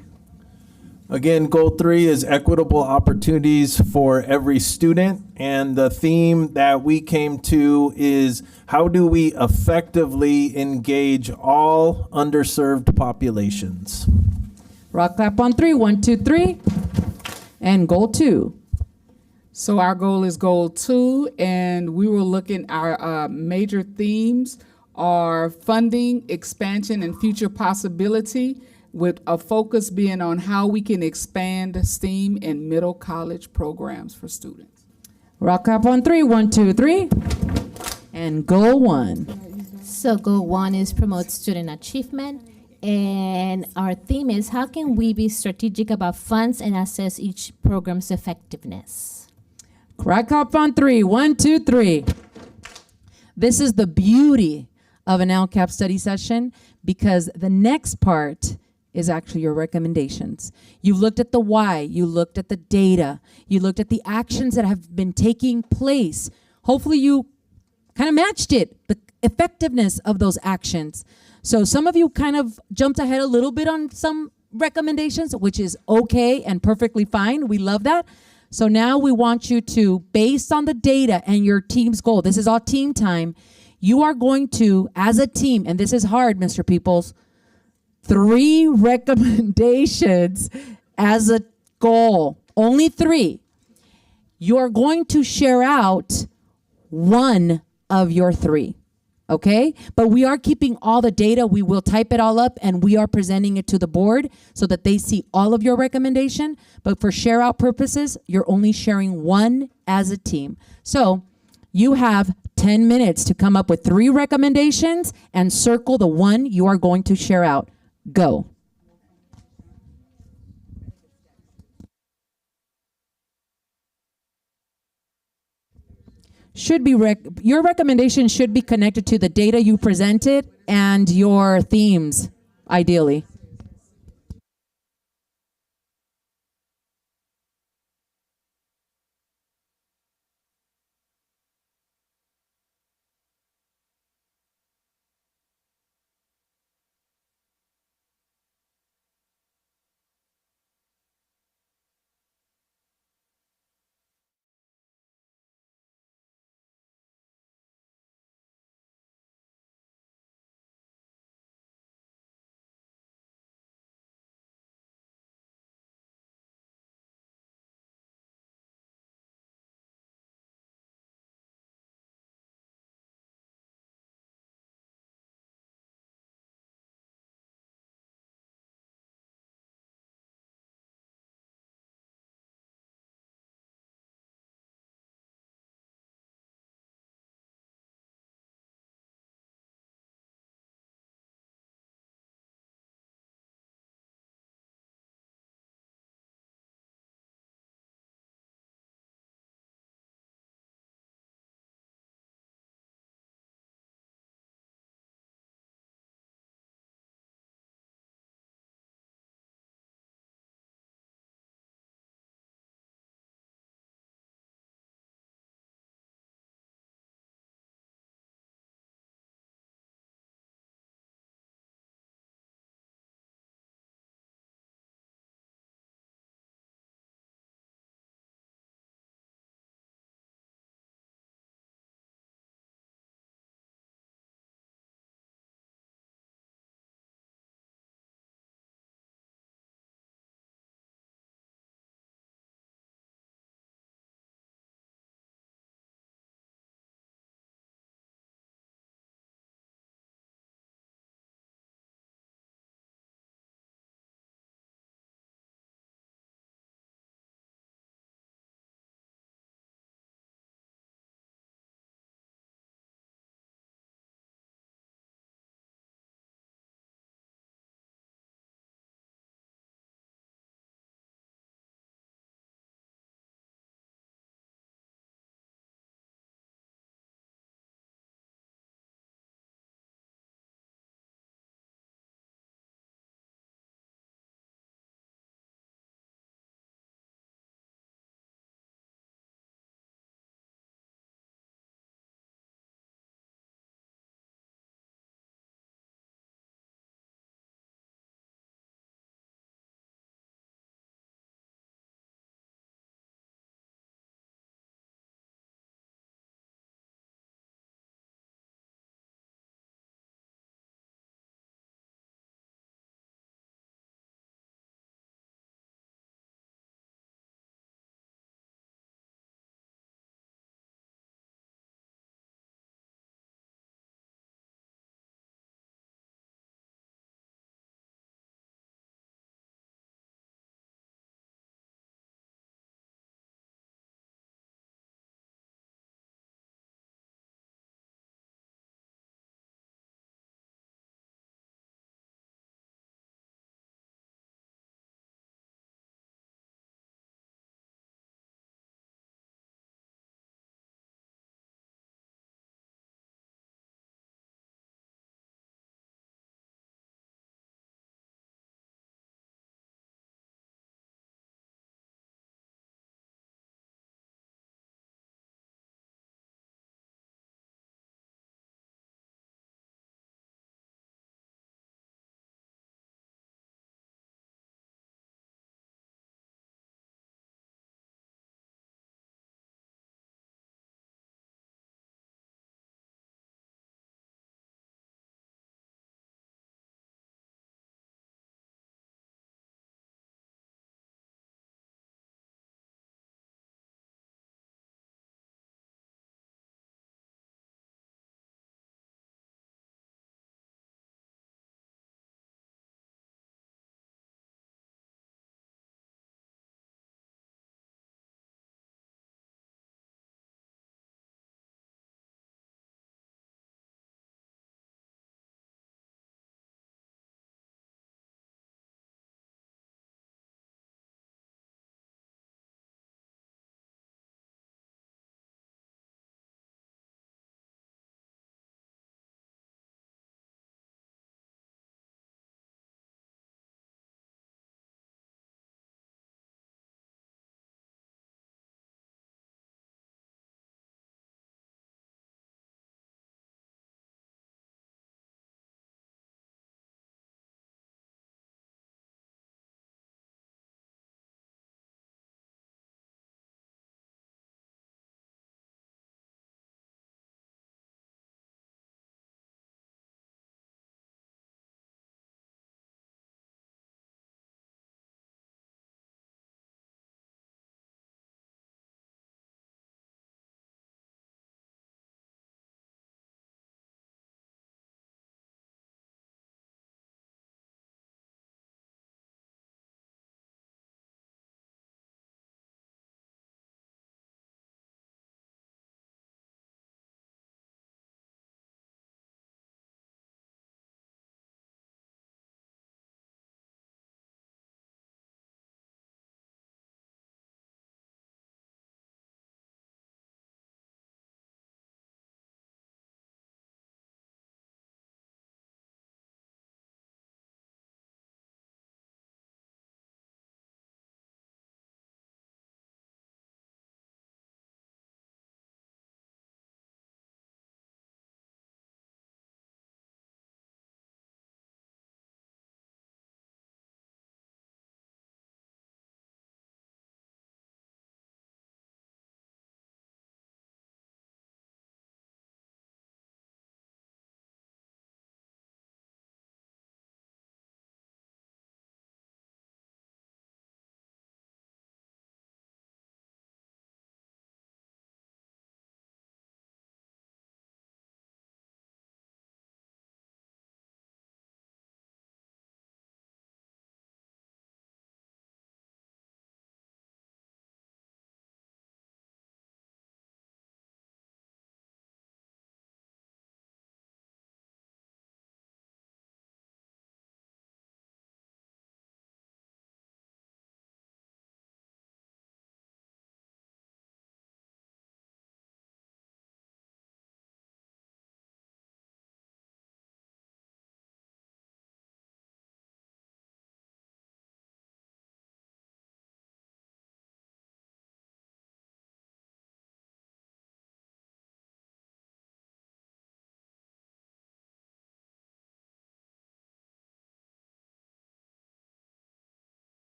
Again, goal 3 is equitable opportunities for every student. And the theme that we came to is how do we effectively engage all underserved populations? Rock clap on 3. 1, 2, 3. And goal 2. So our goal is goal 2, and we were looking, our major themes are funding, expansion, and future possibility, with a focus being on how we can expand STEAM and middle college programs for students. Rock clap on 3. 1, 2, 3. And goal 1. So goal 1 is promote student achievement. And our theme is how can we be strategic about funds and assess each program's effectiveness? Crack up on 3. 1, 2, 3. This is the beauty of an LCAP study session, because the next part is actually your recommendations. You looked at the why, you looked at the data, you looked at the actions that have been taking place. Hopefully you kind of matched it, the effectiveness of those actions. So some of you kind of jumped ahead a little bit on some recommendations, which is okay and perfectly fine. We love that. So now we want you to, based on the data and your team's goal, this is all team time, you are going to, as a team, and this is hard, Mr. Peoples, 3 recommendations as a goal, only 3. You're going to share out 1 of your 3. Okay? But we are keeping all the data. We will type it all up and we are presenting it to the board so that they see all of your recommendation. But for share out purposes, you're only sharing 1 as a team. So you have 10 minutes to come up with 3 recommendations and circle the 1 you are going to share out. Go. Should be your recommendation should be connected to the data you presented and your themes, ideally.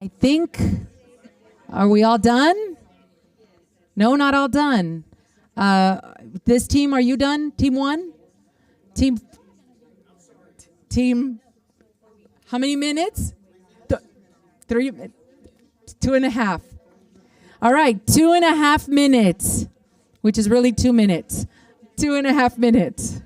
I think, are we all done? No, not all done. This team, are you done? Team 1? Team, how many minutes? 3, 2.5. All right, 2.5 minutes, which is really 2 minutes. 2.5 minutes.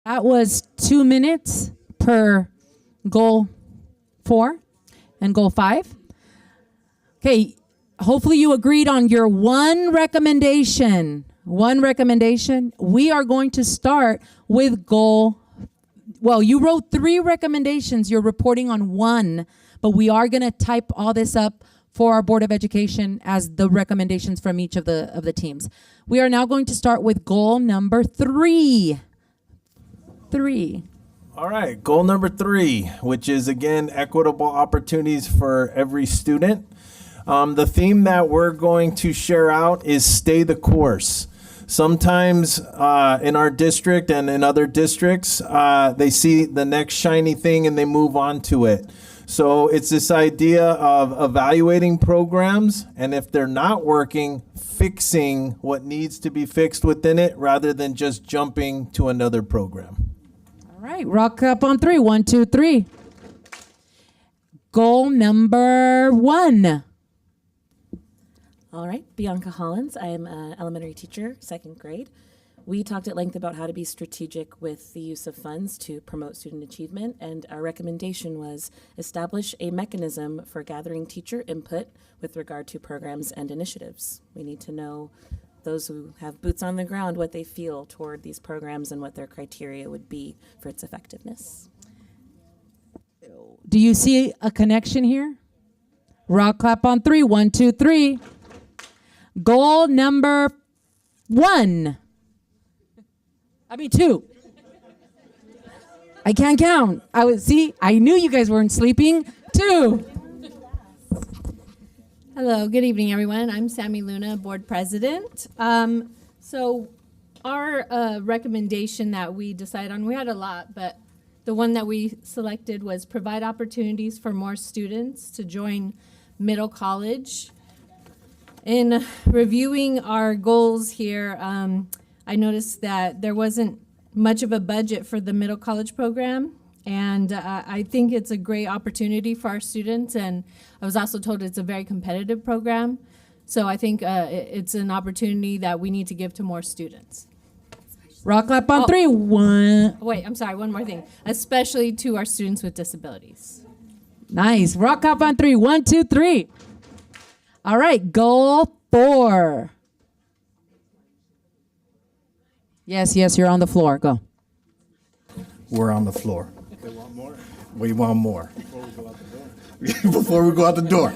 That was 2 minutes per goal 4 and goal 5. Okay, hopefully you agreed on your one recommendation. One recommendation. We are going to start with goal. Well, you wrote 3 recommendations. You're reporting on 1, but we are going to type all this up for our Board of Education as the recommendations from each of the teams. We are now going to start with goal number 3. 3. All right, goal number 3, which is again equitable opportunities for every student. The theme that we're going to share out is stay the course. Sometimes in our district and in other districts, they see the next shiny thing and they move on to it. So it's this idea of evaluating programs, and if they're not working, fixing what needs to be fixed within it rather than just jumping to another program. All right, rock up on 3. 1, 2, 3. Goal number 1. All right, Bianca Hollins. I am an elementary teacher, 2nd grade. We talked at length about how to be strategic with the use of funds to promote student achievement, and our recommendation was establish a mechanism for gathering teacher input with regard to programs and initiatives. We need to know, those who have boots on the ground, what they feel toward these programs and what their criteria would be for its effectiveness. Do you see a connection here? Rock clap on 3. 1, 2, 3. Goal number 1. 2. I can't count. I knew you guys weren't sleeping. 2. Hello, good evening, everyone. I'm Sammy Luna, board president. So our recommendation that we decided on, we had a lot, but the one that we selected was provide opportunities for more students to join middle college. In reviewing our goals here, I noticed that there wasn't much of a budget for the middle college program. And I think it's a great opportunity for our students. And I was also told it's a very competitive program. So I think it's an opportunity that we need to give to more students. Rock clap on three. One. Wait, I'm sorry, one more thing. Especially to our students with disabilities. Nice. Rock clap on three. 1, 2, 3. All right, goal 4. Yes, you're on the floor. Go. We're on the floor. They want more? We want more. Before we go out the door. Before we go out the door.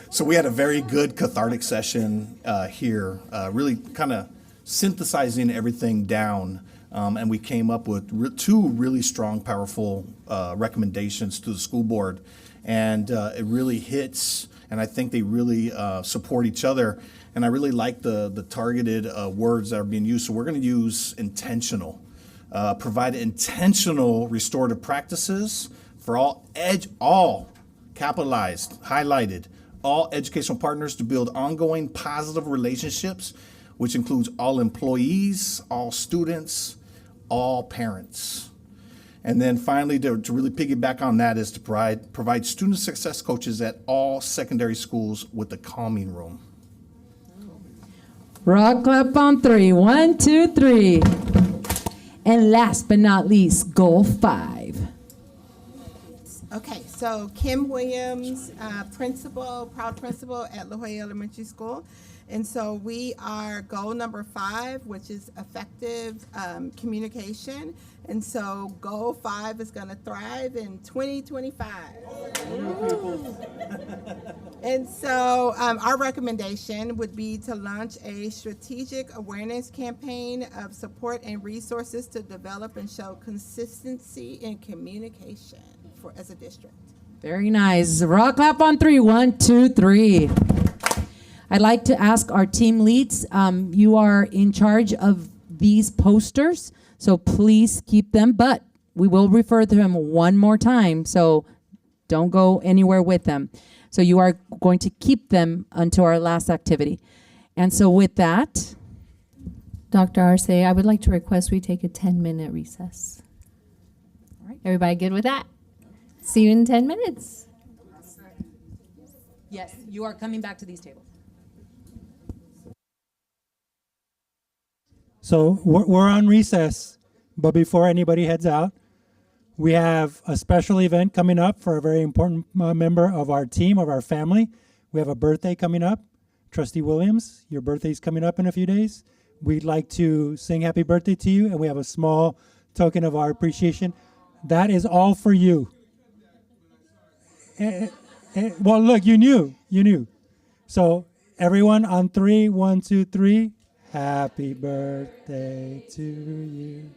So we had a very good cathartic session here, really kind of synthesizing everything down, and we came up with 2 really strong, powerful recommendations to the school board, and it really hits, and I think they really support each other, and I really like the targeted words that are being used. So we're going to use intentional, provide intentional restorative practices for all capitalized, highlighted, all educational partners to build ongoing positive relationships, which includes all employees, all students, all parents. And then finally, to really piggyback on that, is to provide student success coaches at all secondary schools with a calming room. Rock clap on 3. 1, 2, 3. And last but not least, goal 5. Okay, so Kim Williams, proud principal at La Jolla Elementary School. And so we are goal number 5, which is effective communication. And so goal 5 is going to thrive in 2025. And so our recommendation would be to launch a strategic awareness campaign of support and resources to develop and show consistency in communication as a district. Very nice. Rock clap on 3. 1, 2, 3. I'd like to ask our team leads, you are in charge of these posters, so please keep them, but we will refer to them one more time, so don't go anywhere with them. So you are going to keep them until our last activity. And so with that, Dr. Arce, I would like to request we take a 10-minute recess. All right, everybody good with that? See you in 10 minutes. yes, you are coming back to these tables. So we're on recess, but before anybody heads out, we have a special event coming up for a very important member of our team, of our family. We have a birthday coming up. Trustee Williams, your birthday's coming up in a few days. We'd like to sing happy birthday to you, and we have a small token of our appreciation. That is all for you. Well, look, you knew. So everyone on 3, 1, 2, 3. Happy birthday to you.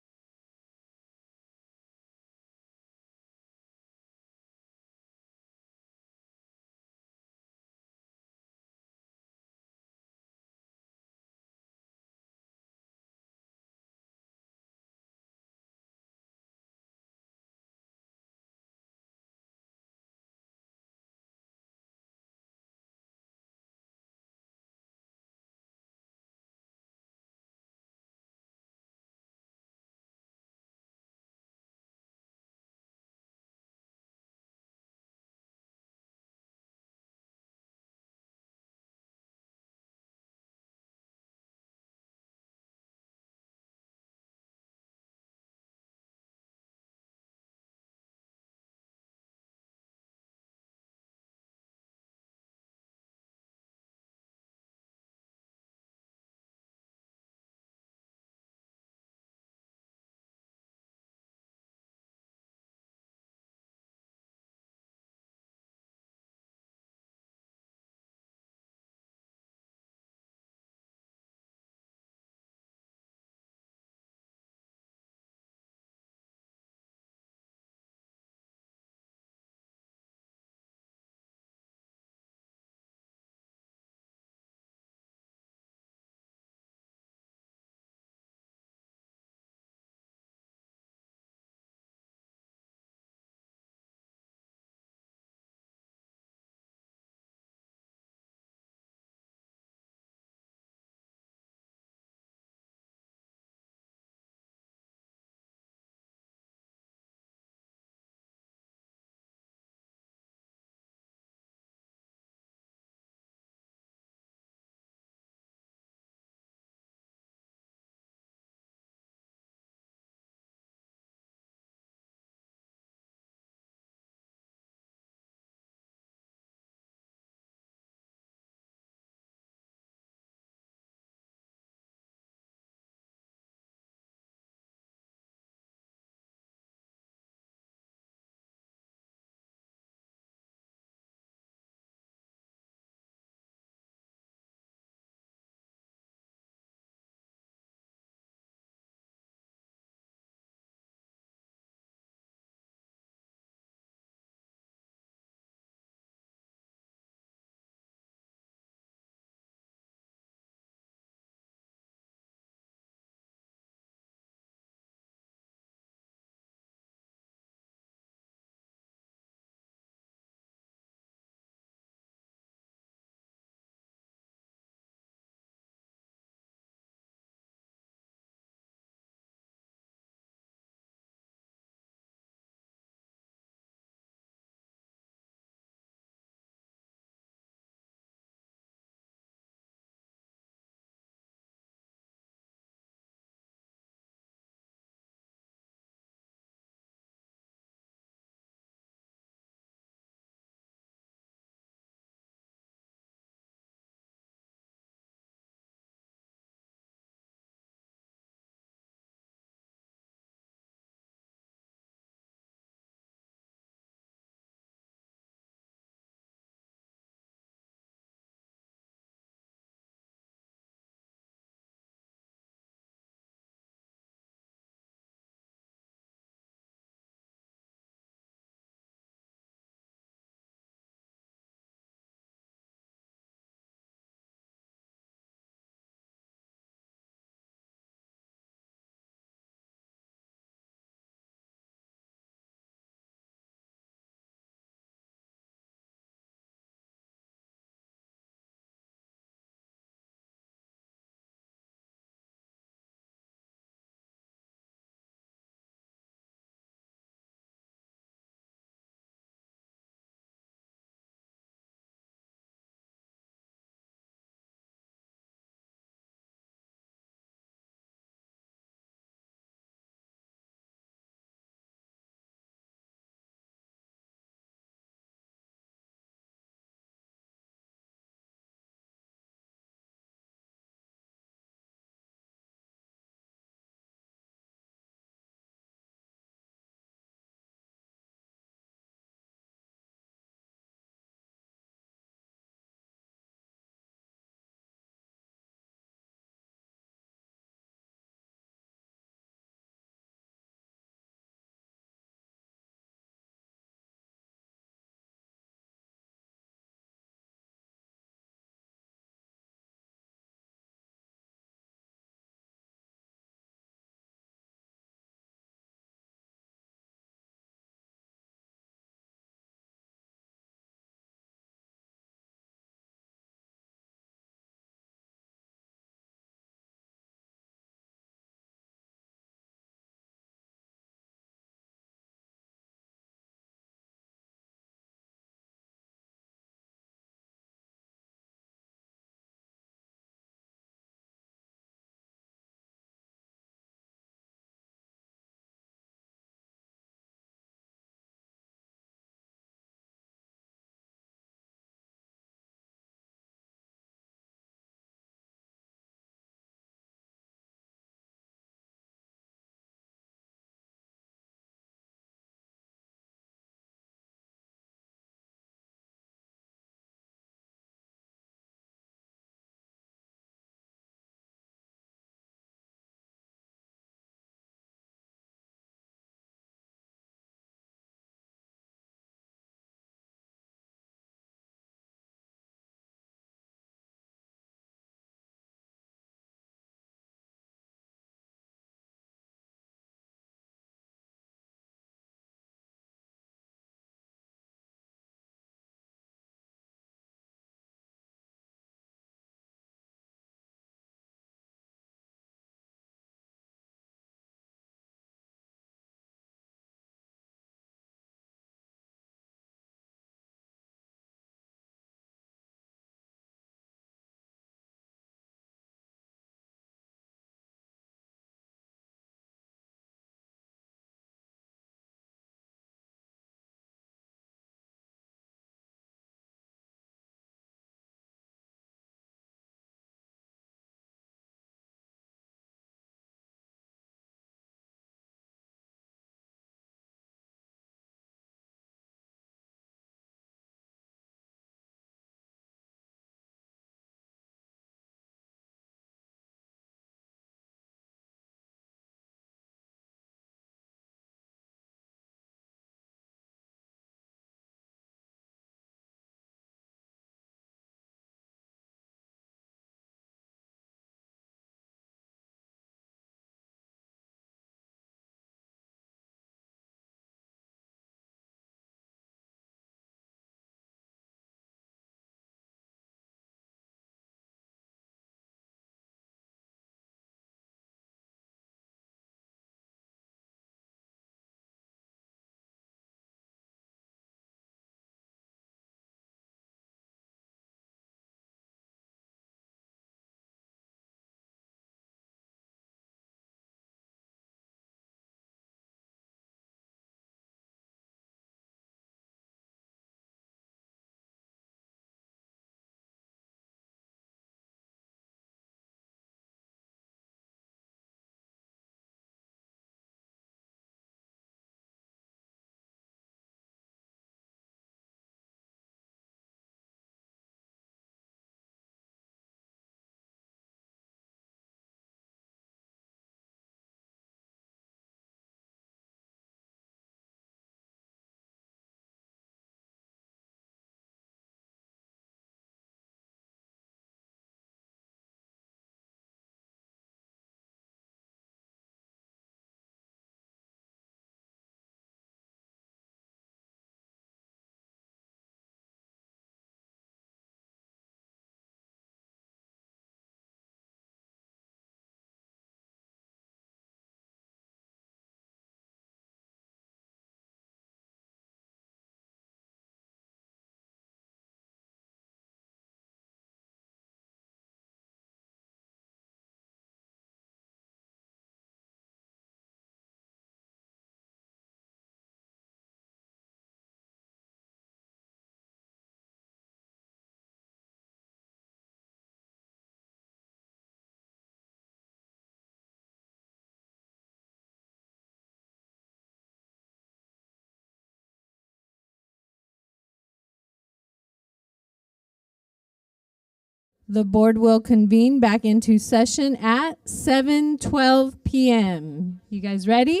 The board will convene back into session at 7:12 p.m. You guys ready?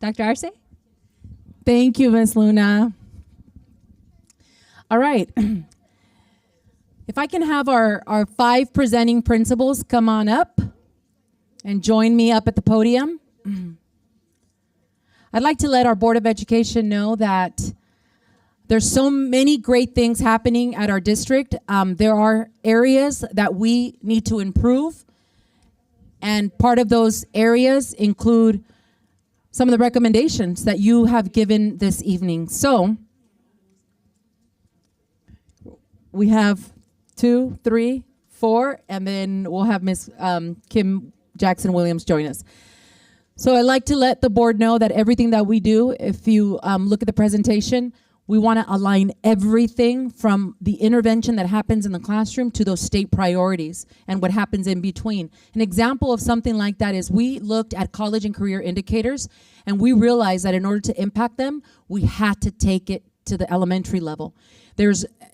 Dr. Arce? Thank you, Ms. Luna. All right. If I can have our 5 presenting principals come on up and join me up at the podium. I'd like to let our Board of Education know that there's so many great things happening at our district. There are areas that we need to improve, and part of those areas include some of the recommendations that you have given this evening. So we have 2, 3, 4, and then we'll have Ms. Kim Jackson-Williams join us. So I'd like to let the board know that everything that we do, if you look at the presentation, we want to align everything from the intervention that happens in the classroom to those state priorities and what happens in between. An example of something like that is we looked at college and career indicators, and we realized that in order to impact them, we had to take it to the elementary level.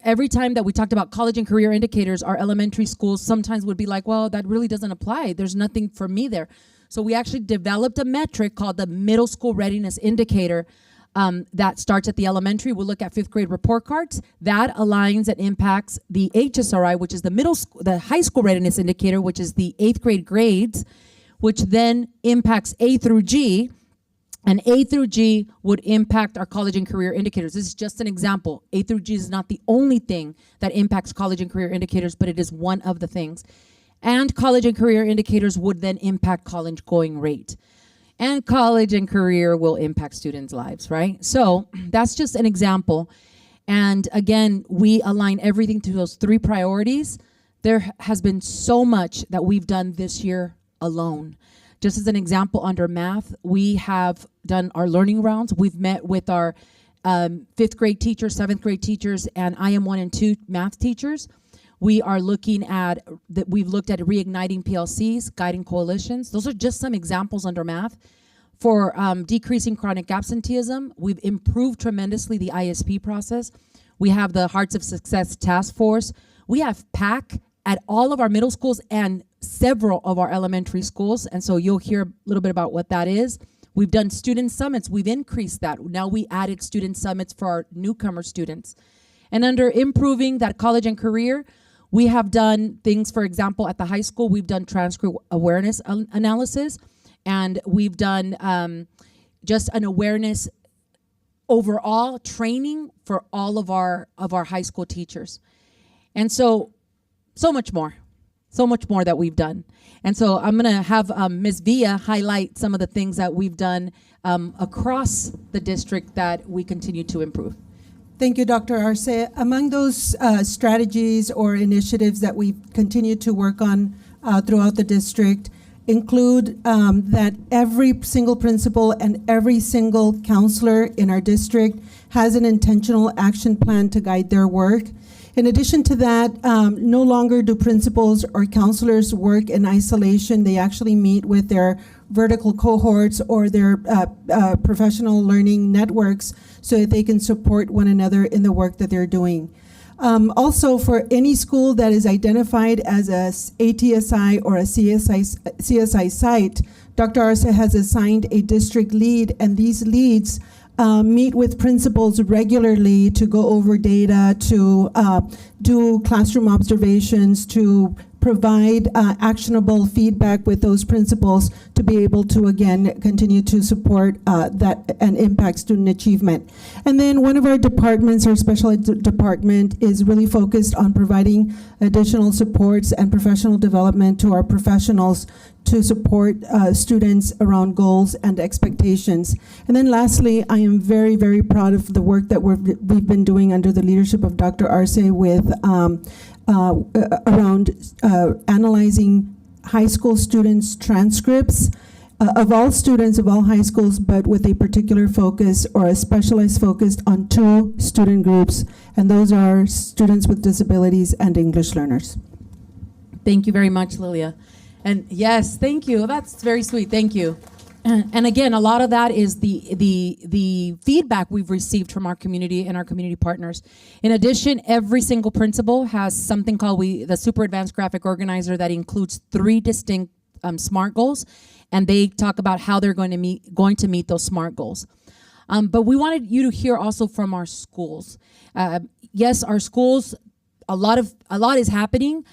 Every time that we talked about college and career indicators, our elementary schools sometimes would be like, well, that really doesn't apply. There's nothing for me there. So we actually developed a metric called the Middle School Readiness Indicator that starts at the elementary. We'll look at 5th grade report cards. That aligns and impacts the HSRI, which is the high school readiness indicator, which is the 8th grade grades, which then impacts A through G. And A through G would impact our college and career indicators. This is just an example. A through G is not the only thing that impacts college and career indicators, but it is one of the things. And college and career indicators would then impact college going rate. And college and career will impact students' lives, right? So that's just an example. And again, we align everything to those 3 priorities. There has been so much that we've done this year alone. Just as an example, under math, we have done our learning rounds. We've met with our 5th grade teachers, 7th grade teachers, and IM 1 and 2 math teachers. We are looking at, we've looked at reigniting PLCs, guiding coalitions. Those are just some examples under math. For decreasing chronic absenteeism, we've improved tremendously the ISP process. We have the Hearts of Success Task Force. We have PAC at all of our middle schools and several of our elementary schools. And so you'll hear a little bit about what that is. We've done student summits. We've increased that. Now we added student summits for our newcomer students. And under improving that college and career, we have done things, for example, at the high school, we've done transcript awareness analysis, and we've done just an awareness overall training for all of our high school teachers. And so much more that we've done. And so I'm going to have Ms. Villa highlight some of the things that we've done across the district that we continue to improve. Thank you, Dr. Arce. Among those strategies or initiatives that we continue to work on throughout the district include that every single principal and every single counselor in our district has an intentional action plan to guide their work. In addition to that, no longer do principals or counselors work in isolation. They actually meet with their vertical cohorts or their professional learning networks so that they can support one another in the work that they're doing. Also, for any school that is identified as a ATSI or a CSI site, Dr. Arce has assigned a district lead, and these leads meet with principals regularly to go over data, to do classroom observations, to provide actionable feedback with those principals to be able to, again, continue to support that and impact student achievement. And then one of our departments, our special ed department, is really focused on providing additional supports and professional development to our professionals to support students around goals and expectations. And then lastly, I am very, very proud of the work that we've been doing under the leadership of Dr. Arce with around analyzing high school students' transcripts of all students of all high schools, but with a particular focus or a specialized focus on 2 student groups, and those are students with disabilities and English learners. Thank you very much, Lilia. And yes, thank you. That's very sweet. Thank you. And again, a lot of that is the feedback we've received from our community and our community partners. In addition, every single principal has something called the Super Advanced Graphic Organizer that includes 3 distinct SMART goals, and they talk about how they're going to meet those SMART goals. But we wanted you to hear also from our schools. Yes, our schools, a lot is happening,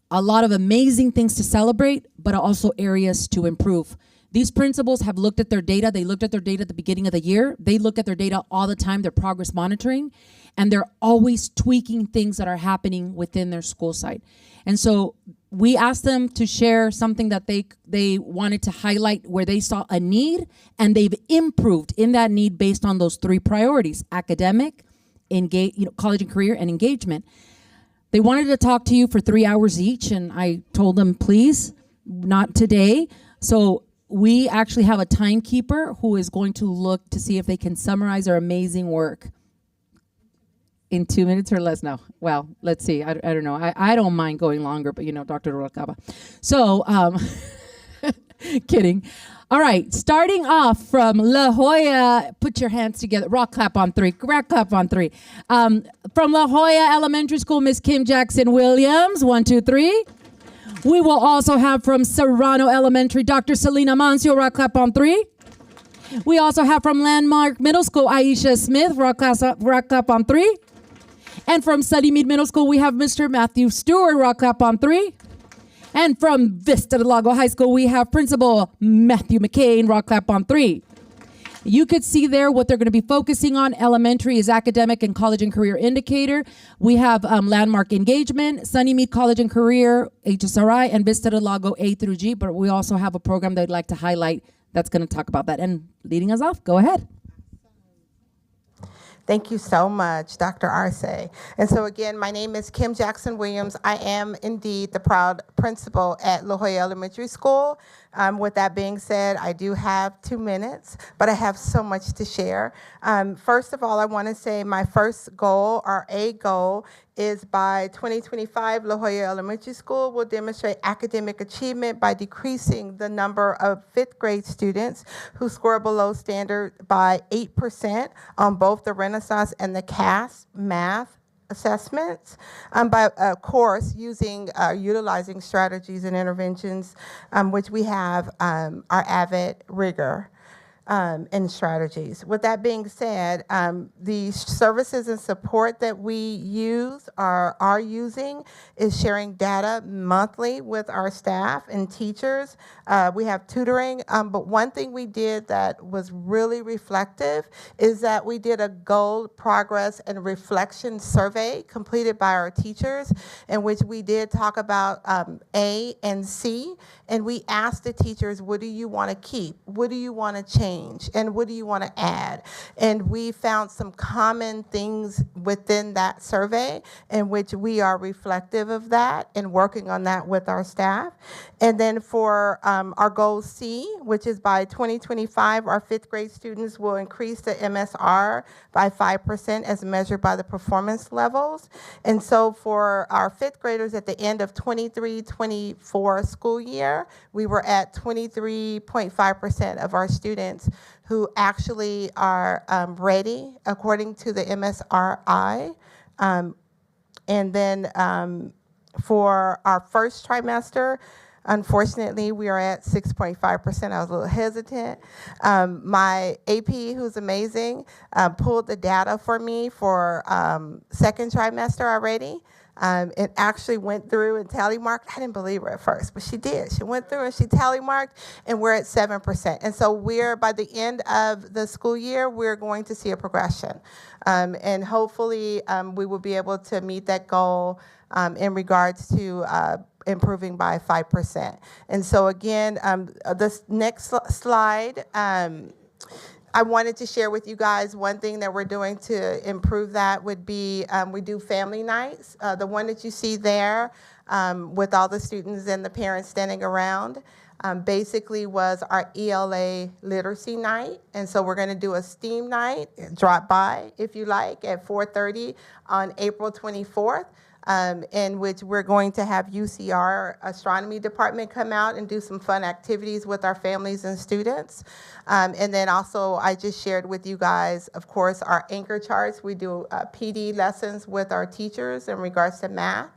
a lot of amazing things to celebrate, but also areas to improve. These principals have looked at their data. They looked at their data at the beginning of the year. They look at their data all the time, their progress monitoring, and they're always tweaking things that are happening within their school site. And so we asked them to share something that they wanted to highlight where they saw a need, and they've improved in that need based on those 3 priorities: academic, college and career, and engagement. They wanted to talk to you for 3 hours each, and I told them, please, not today. So we actually have a timekeeper who is going to look to see if they can summarize our amazing work in 2 minutes or less. No, well, let's see. I don't know. I don't mind going longer, but Dr. Rubalcaba. So, kidding. All right, starting off from La Jolla, put your hands together. Rock clap on 3. Rock clap on 3. From La Jolla Elementary School, Miss Kim Jackson Williams. 1, 2, 3. We will also have from Serrano Elementary, Dr. Selena Mancio. Rock clap on 3. We also have from Landmark Middle School, Aisha Smith. Rock clap on 3. And from Sunny Mead Middle School, we have Mr. Matthew Stewart. Rock clap on 3. And from Vista del Lago High School, we have Principal Matthew McCain. Rock clap on 3. You could see there what they're going to be focusing on. Elementary is academic and college and career indicator. We have landmark engagement, Sunny Mead College and Career, HSRI, and Vista del Lago A through G. But we also have a program that I'd like to highlight that's going to talk about that. And leading us off, go ahead. Thank you so much, Dr. Arce. And so again, my name is Kim Jackson Williams. I am indeed the proud principal at La Jolla Elementary School. With that being said, I do have 2 minutes, but I have so much to share. First of all, I want to say my first goal, or a goal, is by 2025, La Jolla Elementary School will demonstrate academic achievement by decreasing the number of 5th grade students who score below standard by 8% on both the Renaissance and the CAS math assessments, by of course utilizing strategies and interventions, which we have our AVID rigor and strategies. With that being said, the services and support that we use are using is sharing data monthly with our staff and teachers. We have tutoring, but one thing we did that was really reflective is that we did a goal, progress, and reflection survey completed by our teachers, in which we did talk about A and C, and we asked the teachers, what do you want to keep? What do you want to change? And what do you want to add? And we found some common things within that survey in which we are reflective of that and working on that with our staff. And then for our goal C, which is by 2025, our 5th grade students will increase the MSR by 5% as measured by the performance levels. And so for our 5th graders at the end of 23-24 school year, we were at 23.5% of our students who actually are ready according to the MSRI. And then for our first trimester, unfortunately, we are at 6.5%. I was a little hesitant. My AP, who's amazing, pulled the data for me for second trimester already. It actually went through and tally marked. I didn't believe her at first, but she did. She went through and she tally marked, and we're at 7%. And so by the end of the school year, we're going to see a progression. And hopefully we will be able to meet that goal in regards to improving by 5%. And so again, this next slide, I wanted to share with you guys one thing that we're doing to improve that would be we do family nights. The one that you see there with all the students and the parents standing around basically was our ELA literacy night. And so we're going to do a STEAM night. Drop by if you like at 4:30 on April 24th. in which we're going to have UCR astronomy department come out and do some fun activities with our families and students. And then also I just shared with you guys, of course, our anchor charts. We do PD lessons with our teachers in regards to math.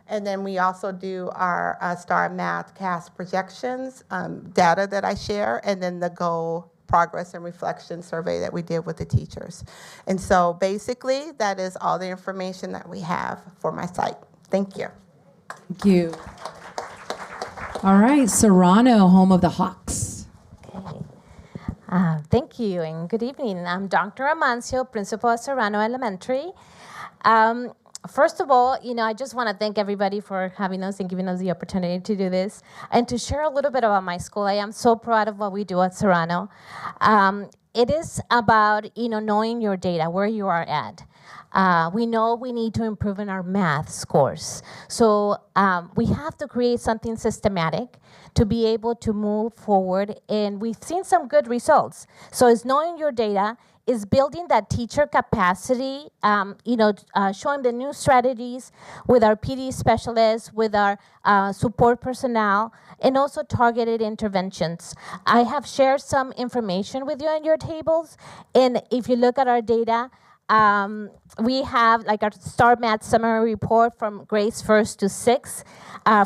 And then we also do our STAR Math CAST projections, data that I share, and then the goal progress and reflection survey that we did with the teachers. And so basically, that is all the information that we have for my site. Thank you. Thank you. All right, Serrano, home of the Hawks. Thank you and good evening. I'm Dr. Amancio, principal at Serrano Elementary. First of all, I just want to thank everybody for having us and giving us the opportunity to do this and to share a little bit about my school. I am so proud of what we do at Serrano. It is about, knowing your data, where you are at. We know we need to improve in our math scores. So we have to create something systematic to be able to move forward, and we've seen some good results. So it's knowing your data, is building that teacher capacity, showing the new strategies with our PD specialists, with our support personnel, and also targeted interventions. I have shared some information with you on your tables, and if you look at our data, we have like our STAR Math summary report from grades 1st to 6th.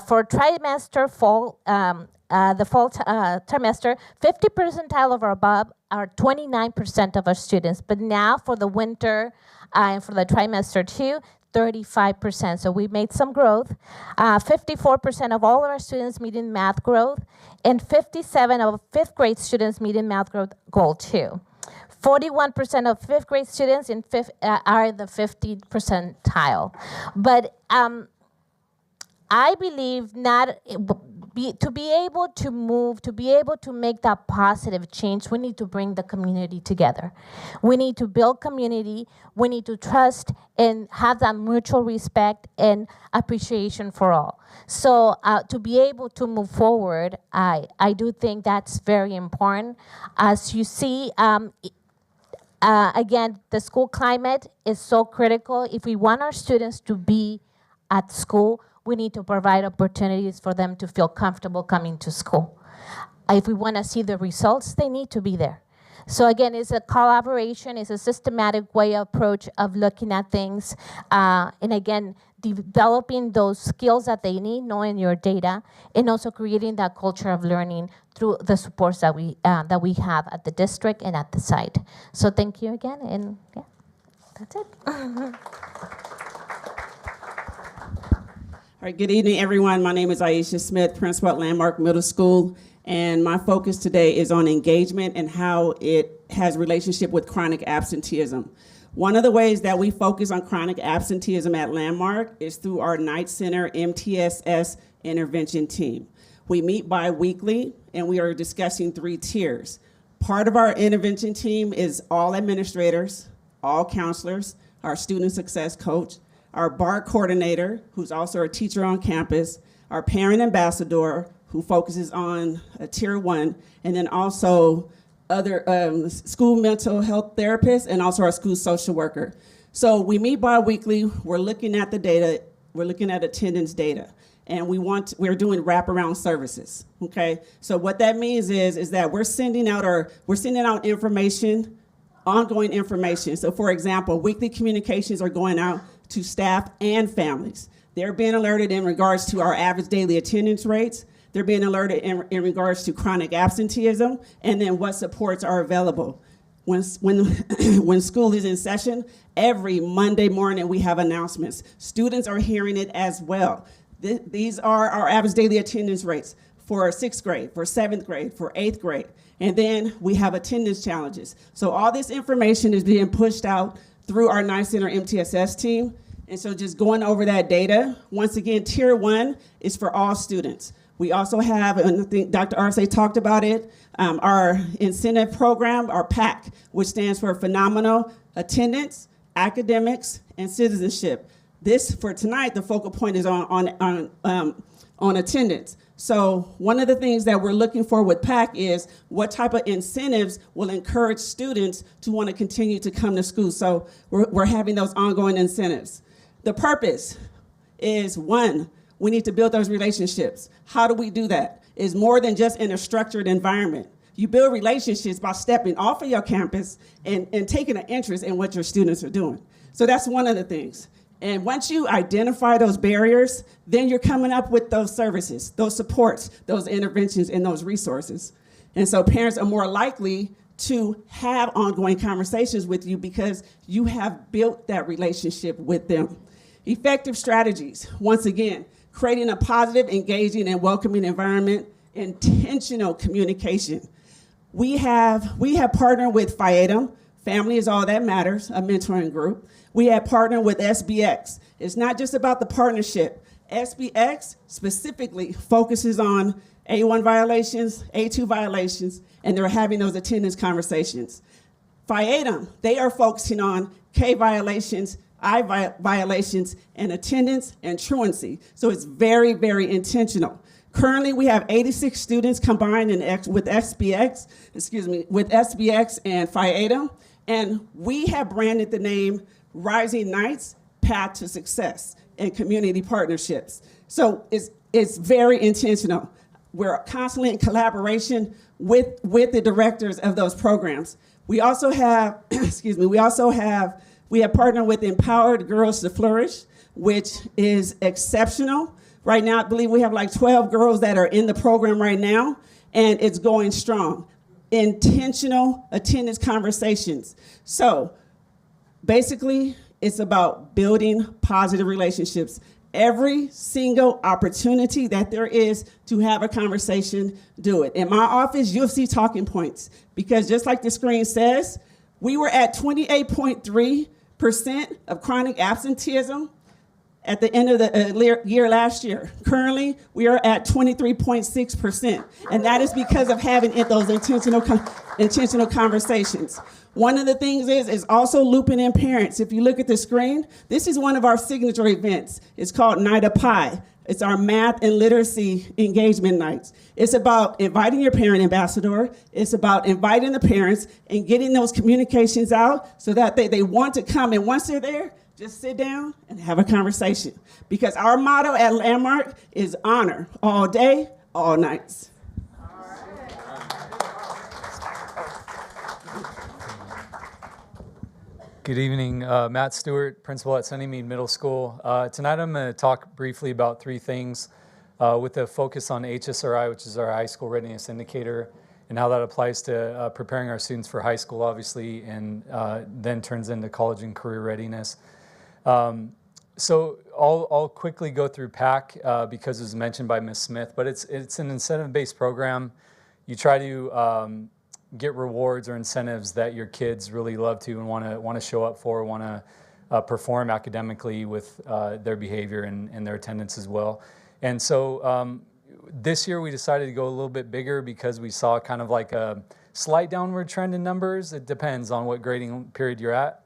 For trimester fall, the fall trimester, 50 percentile of or above are 29% of our students. But now for the winter and for the trimester 2, 35%. So we made some growth. 54% of all of our students meeting math growth, and 57 of 5th grade students meeting math growth goal 2. 41% of 5th grade students are in the 50th percentile. But I believe to be able to move, to be able to make that positive change, we need to bring the community together. We need to build community. We need to trust and have that mutual respect and appreciation for all. So to be able to move forward, I do think that's very important. As you see, again, the school climate is so critical. If we want our students to be at school, we need to provide opportunities for them to feel comfortable coming to school. If we want to see the results, they need to be there. So again, it's a collaboration, it's a systematic way approach of looking at things, and again, developing those skills that they need, knowing your data, and also creating that culture of learning through the supports that we have at the district and at the site. So thank you again, and yeah, that's it. All right, good evening, everyone. My name is Aisha Smith, principal at Landmark Middle School, and my focus today is on engagement and how it has relationship with chronic absenteeism. One of the ways that we focus on chronic absenteeism at Landmark is through our Night Center MTSS intervention team. We meet bi-weekly, and we are discussing 3 tiers. Part of our intervention team is all administrators, all counselors, our student success coach, our BART coordinator, who's also a teacher on campus, our parent ambassador, who focuses on tier 1, and then also other school mental health therapists, and also our school social worker. So we meet bi-weekly, we're looking at the data, we're looking at attendance data, and we're doing wraparound services, okay? So what that means is that we're sending out information, ongoing information. So for example, weekly communications are going out to staff and families. They're being alerted in regards to our average daily attendance rates. They're being alerted in regards to chronic absenteeism, and then what supports are available. When school is in session, every Monday morning we have announcements. Students are hearing it as well. These are our average daily attendance rates for 6th grade, for 7th grade, for 8th grade. And then we have attendance challenges. So all this information is being pushed out through our Night Center MTSS team. And so just going over that data, once again, tier 1 is for all students. We also have, and I think Dr. Arce talked about it, our incentive program, our PAC, which stands for Phenomenal Attendance, Academics, and Citizenship. This, for tonight, the focal point is on attendance. So one of the things that we're looking for with PAC is what type of incentives will encourage students to want to continue to come to school. So we're having those ongoing incentives. The purpose is one, we need to build those relationships. How do we do that? It's more than just in a structured environment. You build relationships by stepping off of your campus and taking an interest in what your students are doing. So that's one of the things. And once you identify those barriers, then you're coming up with those services, those supports, those interventions, and those resources. And so parents are more likely to have ongoing conversations with you because you have built that relationship with them. Effective strategies, once again, creating a positive, engaging, and welcoming environment, intentional communication. We have partnered with FIATM, Family is All That Matters, a mentoring group. We have partnered with SBX. It's not just about the partnership. SBX specifically focuses on A1 violations, A2 violations, and they're having those attendance conversations. FIATM, they are focusing on K violations, I violations, and attendance and truancy. So it's very, very intentional. Currently, we have 86 students combined with SBX and FIATM, and we have branded the name Rising Knights, Path to Success, and Community Partnerships. So it's very intentional. We're constantly in collaboration with the directors of those programs. We also have, we have partnered with Empowered Girls to Flourish, which is exceptional. Right now, I believe we have like 12 girls that are in the program right now, and it's going strong. Intentional attendance conversations. So basically, it's about building positive relationships. Every single opportunity that there is to have a conversation, do it. In my office, you'll see talking points, because just like the screen says, we were at 28.3% of chronic absenteeism at the end of the year last year. Currently, we are at 23.6%, and that is because of having those intentional conversations. One of the things is also looping in parents. If you look at the screen, this is one of our signature events. It's called Night of Pie. It's our math and literacy engagement nights. It's about inviting your parent ambassador. It's about inviting the parents and getting those communications out so that they want to come. And once they're there, just sit down and have a conversation. Because our motto at Landmark is honor all day, all nights. Good evening, Matt Stewart, principal at Sunnymead Middle School. Tonight I'm going to talk briefly about three things with a focus on HSRI, which is our high school readiness indicator, and how that applies to preparing our students for high school, obviously, and then turns into college and career readiness. So I'll quickly go through PAC because it was mentioned by Ms. Smith, but it's an incentive-based program. You try to get rewards or incentives that your kids really love to and want to show up for, want to perform academically with their behavior and their attendance as well. And so this year we decided to go a little bit bigger because we saw kind of like a slight downward trend in numbers. It depends on what grading period you're at.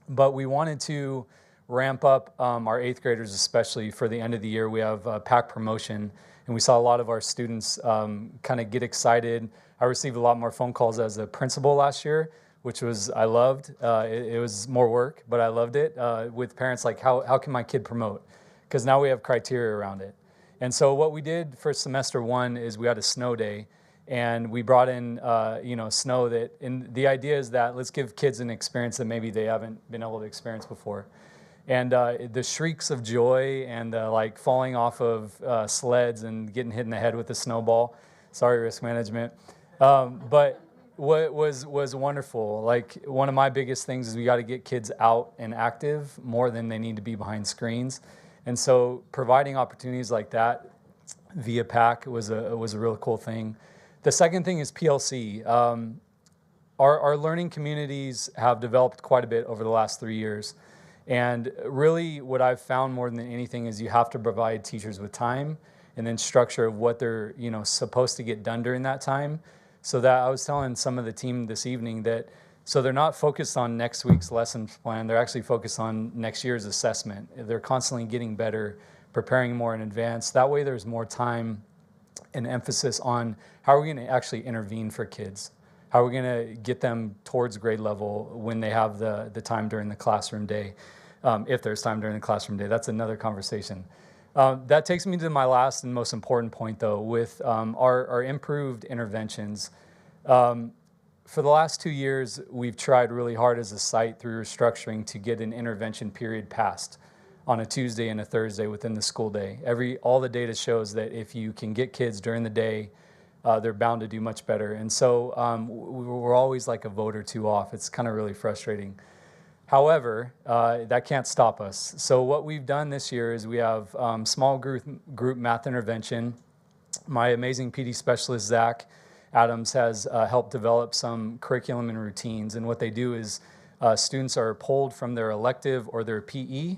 But we wanted to ramp up our 8th graders, especially for the end of the year. We have PAC promotion, and we saw a lot of our students kind of get excited. I received a lot more phone calls as a principal last year, which I loved. It was more work, but I loved it with parents like, how can my kid promote? Because now we have criteria around it. And so what we did for semester 1 is we had a snow day, and we brought in snow and the idea is that let's give kids an experience that maybe they haven't been able to experience before. And the shrieks of joy and like falling off of sleds and getting hit in the head with a snowball. Sorry, risk management. But what was wonderful, like one of my biggest things is we got to get kids out and active more than they need to be behind screens. And so providing opportunities like that via PAC was a real cool thing. The second thing is PLC. Our learning communities have developed quite a bit over the last 3 years. And really what I've found more than anything is you have to provide teachers with time and then structure of what they're supposed to get done during that time. So that I was telling some of the team this evening that so they're not focused on next week's lesson plan, they're actually focused on next year's assessment. They're constantly getting better, preparing more in advance. That way there's more time and emphasis on how are we going to actually intervene for kids? How are we going to get them towards grade level when they have the time during the classroom day? if there's time during the classroom day. That's another conversation. That takes me to my last and most important point, though, with our improved interventions. For the last 2 years, we've tried really hard as a site through restructuring to get an intervention period passed on a Tuesday and a Thursday within the school day. All the data shows that if you can get kids during the day, they're bound to do much better. And so we're always like a vote or two off. It's kind of really frustrating. However, that can't stop us. So what we've done this year is we have small group math intervention. My amazing PD specialist, Zach Adams, has helped develop some curriculum and routines. And what they do is students are pulled from their elective or their PE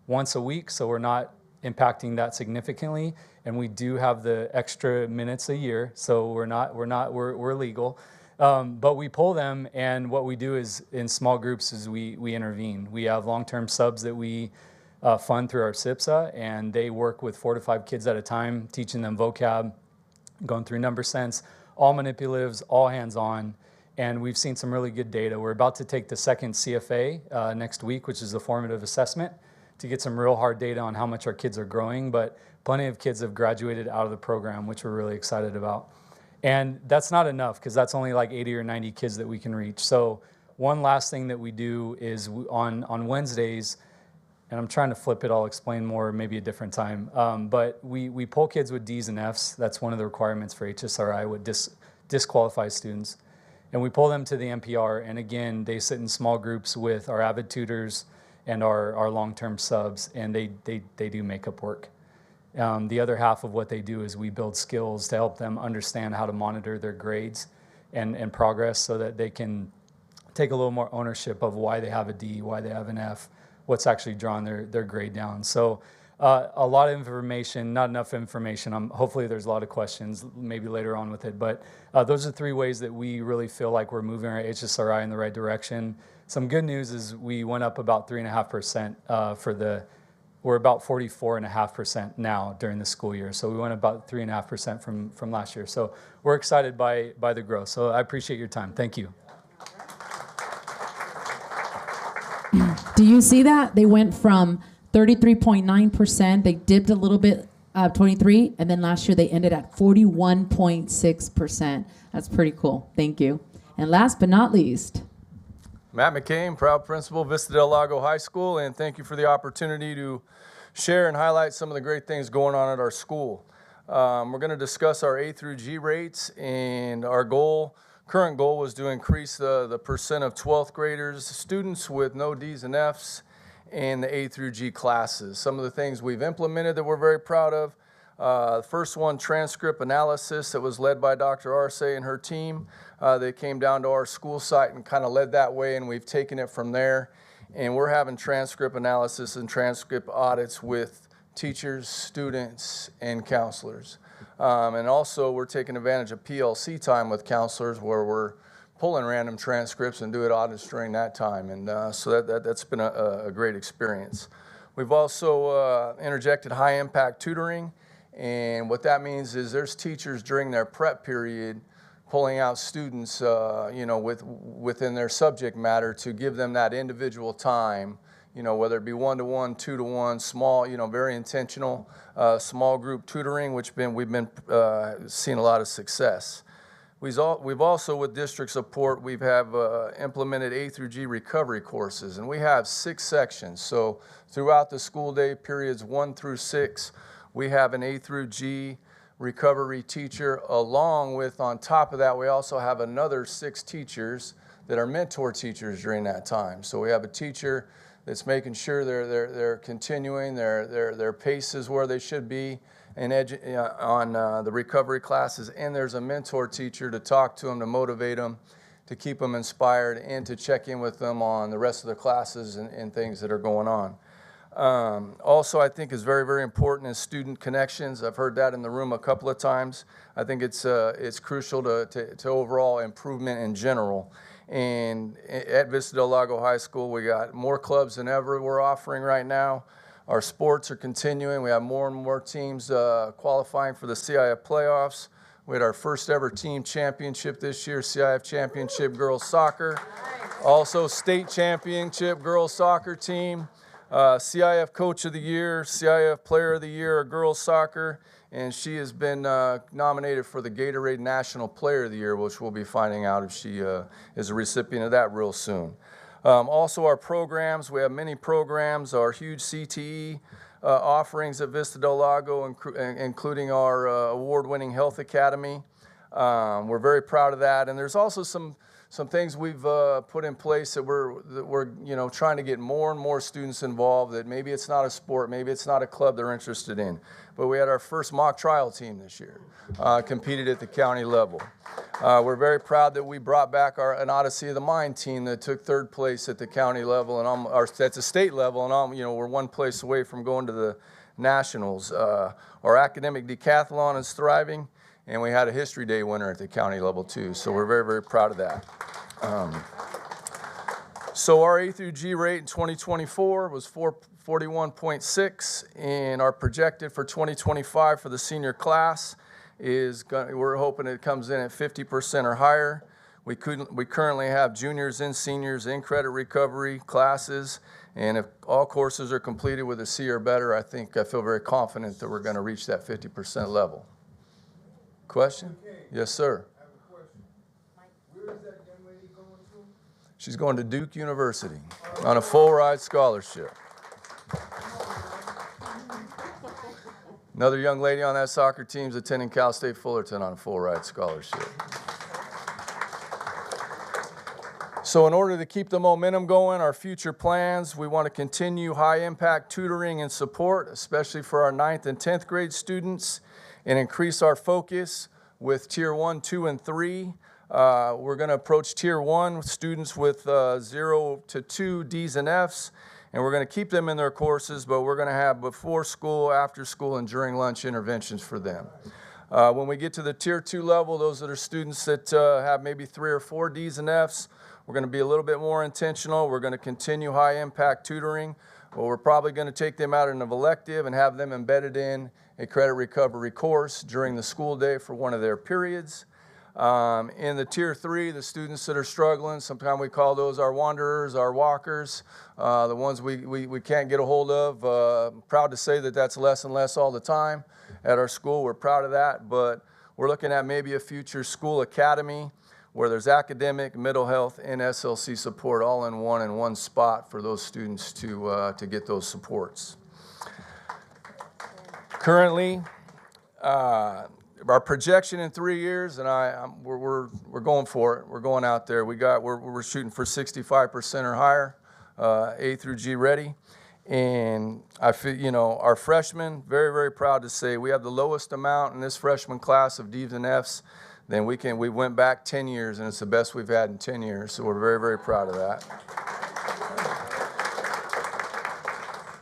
once a week, so we're not impacting that significantly. And we do have the extra minutes a year, so we're legal. But we pull them, and what we do is in small groups is we intervene. We have long-term subs that we fund through our SIPSA, and they work with 4 to 5 kids at a time, teaching them vocab, going through number sense, all manipulatives, all hands-on, and we've seen some really good data. We're about to take the second CFA next week, which is the formative assessment, to get some real hard data on how much our kids are growing, but plenty of kids have graduated out of the program, which we're really excited about. And that's not enough, because that's only like 80 or 90 kids that we can reach. So one last thing that we do is on Wednesdays, and I'm trying to flip it, I'll explain more maybe a different time, but we pull kids with D's and F's. That's one of the requirements for HSRI, what disqualifies students. And we pull them to the NPR, and again, they sit in small groups with our avid tutors and our long-term subs, and they do makeup work. The other half of what they do is we build skills to help them understand how to monitor their grades and progress, so that they can take a little more ownership of why they have a D, why they have an F, what's actually drawing their grade down. So a lot of information, not enough information. Hopefully there's a lot of questions maybe later on with it, but those are 3 ways that we really feel like we're moving our HSRI in the right direction. Some good news is we went up about 3.5% we're about 44.5% now during the school year. So we went about 3.5% from last year. So we're excited by the growth. So I appreciate your time. Thank you. Do you see that? They went from 33.9%, they dipped a little bit, 23, and then last year they ended at 41.6%. That's pretty cool. Thank you. And last but not least, Matt McCain, proud principal, Vista Del Lago High School, and thank you for the opportunity to share and highlight some of the great things going on at our school. We're going to discuss our A through G rates, and our current goal was to increase the percent of 12th graders, students with no D's and F's, in the A through G classes. Some of the things we've implemented that we're very proud of. The first one, transcript analysis, that was led by Dr. Arce and her team. They came down to our school site and kind of led that way, and we've taken it from there. And we're having transcript analysis and transcript audits with teachers, students, and counselors. And also we're taking advantage of PLC time with counselors, where we're pulling random transcripts and doing audits during that time. And so that's been a great experience. We've also interjected high impact tutoring. And what that means is there's teachers during their prep period pulling out students, within their subject matter to give them that individual time, whether it be 1-to-1, 2-to-1, small, very intentional, small group tutoring, which we've been seeing a lot of success. We've also, with district support, we've implemented A through G recovery courses, and we have 6 sections. So throughout the school day, periods 1 through 6, we have an A through G recovery teacher, along with, on top of that, we also have another 6 teachers that are mentor teachers during that time. So we have a teacher that's making sure they're continuing, their pace is where they should be on the recovery classes, and there's a mentor teacher to talk to them, to motivate them, to keep them inspired, and to check in with them on the rest of the classes and things that are going on. Also, I think is very, very important is student connections. I've heard that in the room a couple of times. I think it's crucial to overall improvement in general. And at Vista Del Lago High School, we got more clubs than ever we're offering right now. Our sports are continuing. We have more and more teams qualifying for the CIF playoffs. We had our first ever team championship this year, CIF Championship Girls Soccer. Also state championship girls soccer team. CIF Coach of the Year, CIF Player of the Year, girls soccer, and she has been nominated for the Gatorade National Player of the Year, which we'll be finding out if she is a recipient of that real soon. Also our programs, we have many programs, our huge CTE offerings at Vista Del Lago, including our award-winning Health Academy. We're very proud of that, and there's also some things we've put in place that we're trying to get more and more students involved. That maybe it's not a sport, maybe it's not a club they're interested in, but we had our first mock trial team this year, competed at the county level. We're very proud that we brought back an Odyssey of the Mind team that took 3rd place at the county level and at the state level, and we're 1 place away from going to the nationals. Our academic decathlon is thriving. And we had a History Day winner at the county level too, so we're very, very proud of that. So our A through G rate in 2024 was 441.6, and our projected for 2025 for the senior class we're hoping it comes in at 50% or higher. We currently have juniors and seniors in credit recovery classes, and if all courses are completed with a C or better, I feel very confident that we're going to reach that 50% level. Question? Yes, sir. I have a question. Where is that young lady going to? She's going to Duke University on a full ride scholarship. Another young lady on that soccer team is attending Cal State Fullerton on a full ride scholarship. So in order to keep the momentum going, our future plans, we want to continue high impact tutoring and support, especially for our 9th and 10th grade students, and increase our focus with Tier 1, 2, and 3. We're going to approach Tier 1 with students with 0 to 2 Ds and Fs, and we're going to keep them in their courses, but we're going to have before school, after school, and during lunch interventions for them. When we get to the Tier 2 level, those that are students that have maybe 3 or 4 Ds and Fs, we're going to be a little bit more intentional. We're going to continue high impact tutoring. Well, we're probably going to take them out in an elective and have them embedded in a credit recovery course during the school day for one of their periods. In the Tier 3, the students that are struggling, sometimes we call those our wanderers, our walkers, the ones we can't get a hold of. Proud to say that that's less and less all the time at our school. We're proud of that, but we're looking at maybe a future school academy where there's academic, mental health, and SLC support all in one spot for those students to get those supports. Currently, our projection in 3 years, and we're going for it. We're going out there. We're shooting for 65% or higher, A through G ready. And I feel, our freshmen, very, very proud to say we have the lowest amount in this freshman class of Ds and Fs. Then we went back 10 years, and it's the best we've had in 10 years. So we're very, very proud of that.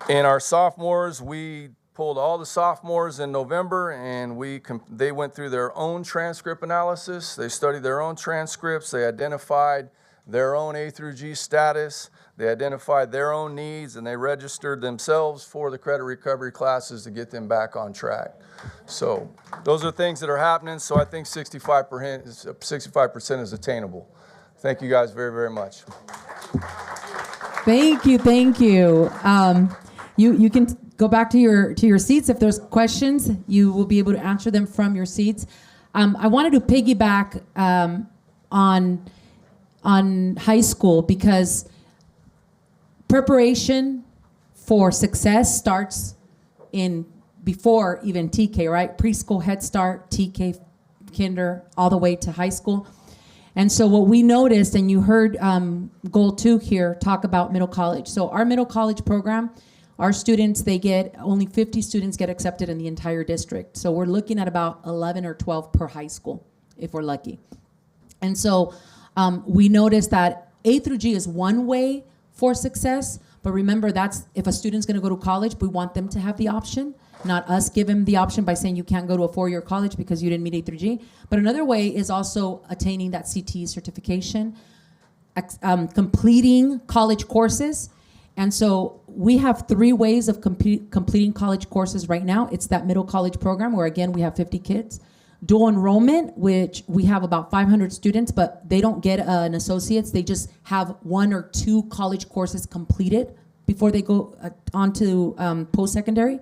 And our sophomores, we pulled all the sophomores in November, and they went through their own transcript analysis. They studied their own transcripts. They identified their own A through G status. They identified their own needs, and they registered themselves for the credit recovery classes to get them back on track. So those are things that are happening. So I think 65% is attainable. Thank you guys very, very much. Thank you. You can go back to your seats. If there's questions, you will be able to answer them from your seats. I wanted to piggyback on high school because preparation for success starts before even TK, right? Preschool, Head Start, TK, kinder, all the way to high school. And so what we noticed, and you heard Goal 2 here talk about middle college. So our middle college program, our students, only 50 students get accepted in the entire district. So we're looking at about 11 or 12 per high school, if we're lucky. And so we noticed that A through G is one way for success, but remember that's if a student's gonna go to college, we want them to have the option, not us give them the option by saying you can't go to a 4-year college because you didn't meet A through G. But another way is also attaining that CTE certification, completing college courses. And so we have 3 ways of completing college courses right now. It's that middle college program where again, we have 50 kids. Dual enrollment, which we have about 500 students, but they don't get an associate's. They just have 1 or 2 college courses completed before they go on to post-secondary.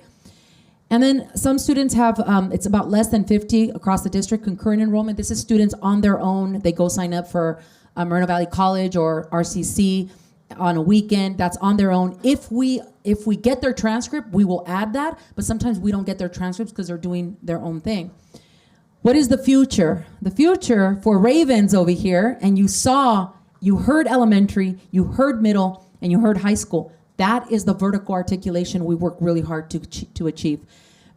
And then some students have, it's about less than 50 across the district, concurrent enrollment. This is students on their own. They go sign up for Moreno Valley College or RCC on a weekend. That's on their own. If we get their transcript, we will add that, but sometimes we don't get their transcripts because they're doing their own thing. What is the future? The future for Ravens over here, and you heard elementary, you heard middle, and you heard high school. That is the vertical articulation we work really hard to achieve.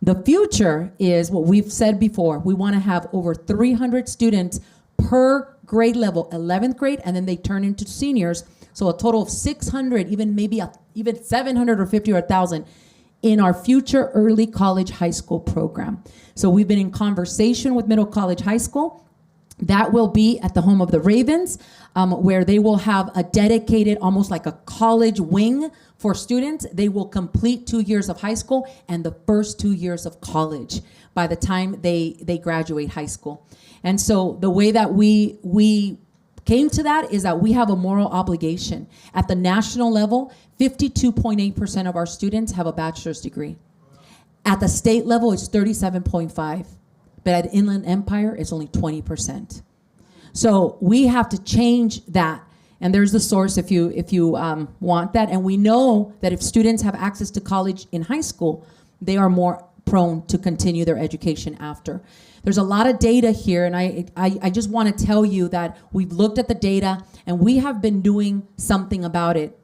The future is what we've said before. We want to have over 300 students per grade level, 11th grade, and then they turn into seniors. So a total of 600, even 700 or 50 or 1,000 in our future early college high school program. So we've been in conversation with middle college high school. That will be at the home of the Ravens, where they will have a dedicated, almost like a college wing for students. They will complete 2 years of high school and the first 2 years of college by the time they graduate high school. And so the way that we came to that is that we have a moral obligation. At the national level, 52.8% of our students have a bachelor's degree. At the state level, it's 37.5%. But at Inland Empire, it's only 20%. So we have to change that. And there's the source if you want that. And we know that if students have access to college in high school, they are more prone to continue their education after. There's a lot of data here, and I just want to tell you that we've looked at the data, and we have been doing something about it.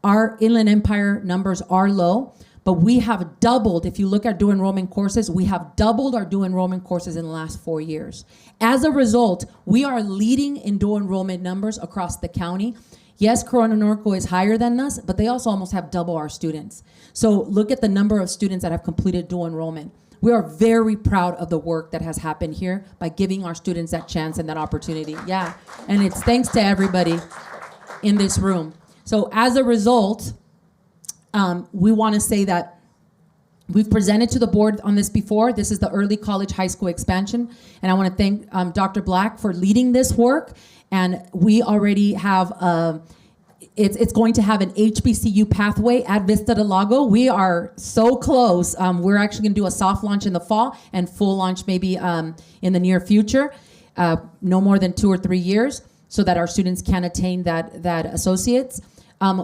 Our Inland Empire numbers are low, but we have doubled, if you look at dual enrollment courses, we have doubled our dual enrollment courses in the last 4 years. As a result, we are leading in dual enrollment numbers across the county. Yes, Corona Norco is higher than us, but they also almost have double our students. So look at the number of students that have completed dual enrollment. We are very proud of the work that has happened here by giving our students that chance and that opportunity. Yeah, and it's thanks to everybody in this room. So as a result, we want to say that we've presented to the board on this before. This is the early college high school expansion. And I want to thank Dr. Black for leading this work. And we already have, it's going to have an HBCU pathway at Vista del Lago. We are so close. We're actually going to do a soft launch in the fall and full launch maybe in the near future, no more than 2 or 3 years, so that our students can attain that associate's.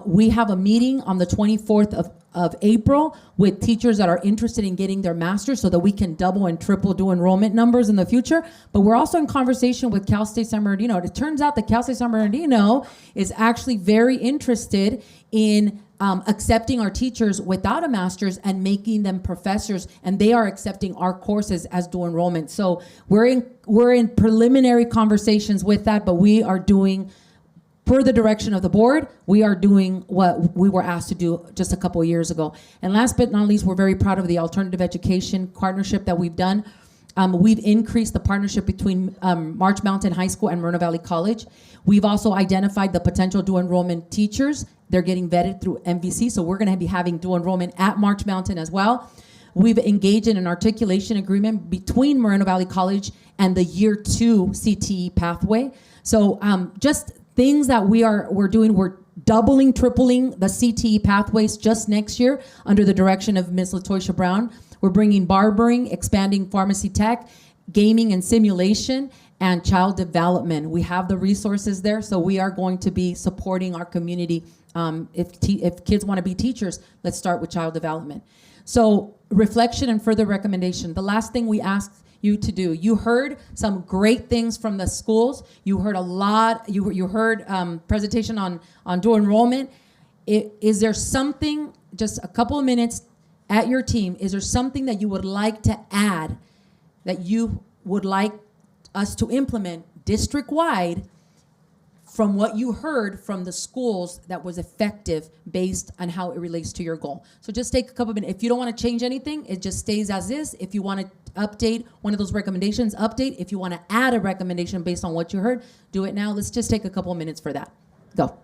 We have a meeting on the 24th of April with teachers that are interested in getting their master's so that we can double and triple dual enrollment numbers in the future. But we're also in conversation with Cal State San Bernardino. It turns out that Cal State San Bernardino is actually very interested in accepting our teachers without a master's and making them professors, and they are accepting our courses as dual enrollment. So we're in preliminary conversations with that, but we are doing, per the direction of the board, we are doing what we were asked to do just a couple of years ago. And last but not least, we're very proud of the alternative education partnership that we've done. We've increased the partnership between March Mountain High School and Moreno Valley College. We've also identified the potential dual enrollment teachers. They're getting vetted through MVC, so we're gonna be having dual enrollment at March Mountain as well. We've engaged in an articulation agreement between Moreno Valley College and the year 2 CTE pathway. So just things that we're doing, we're doubling, tripling the CTE pathways just next year under the direction of Ms. LaToisha Brown. We're bringing barbering, expanding pharmacy tech, gaming and simulation, and child development. We have the resources there, so we are going to be supporting our community. If kids want to be teachers, let's start with child development. So reflection and further recommendation. The last thing we ask you to do. You heard some great things from the schools. You heard a lot. You heard presentation on dual enrollment. Is there something, just a couple of minutes at your team, is there something that you would like to add that you would like us to implement district-wide from what you heard from the schools that was effective based on how it relates to your goal? So just take a couple of minutes. If you don't want to change anything, it just stays as is. If you want to update one of those recommendations, update. If you want to add a recommendation based on what you heard, do it now. Let's just take a couple of minutes for that. Go.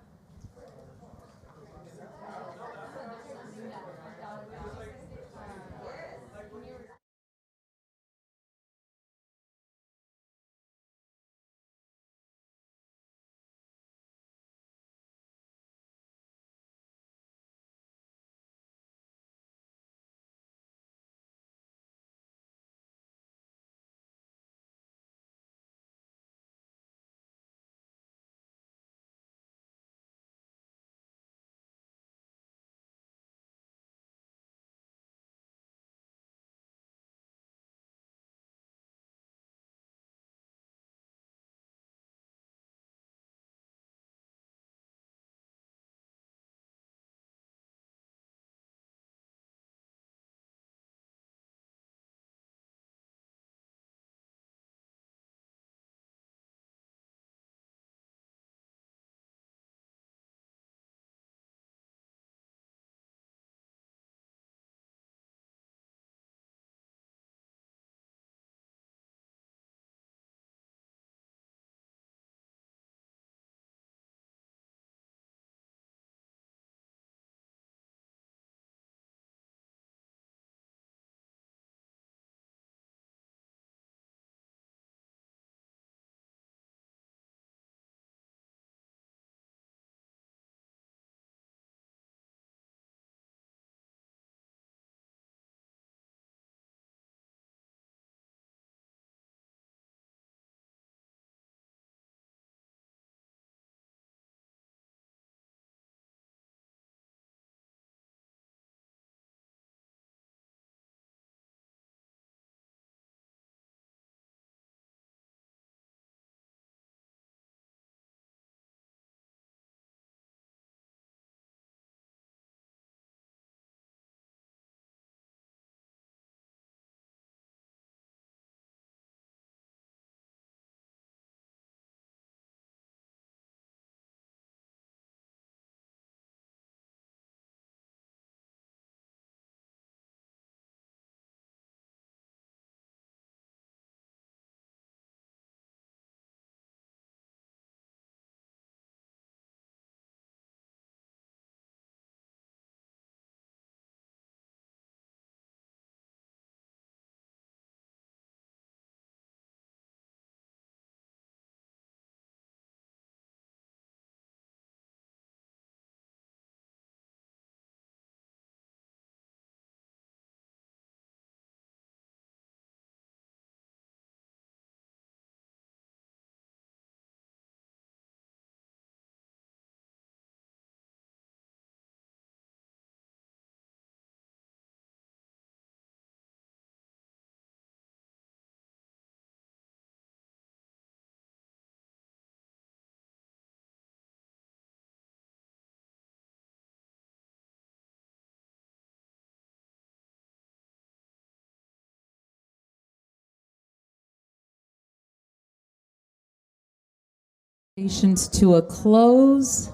Patients to a close.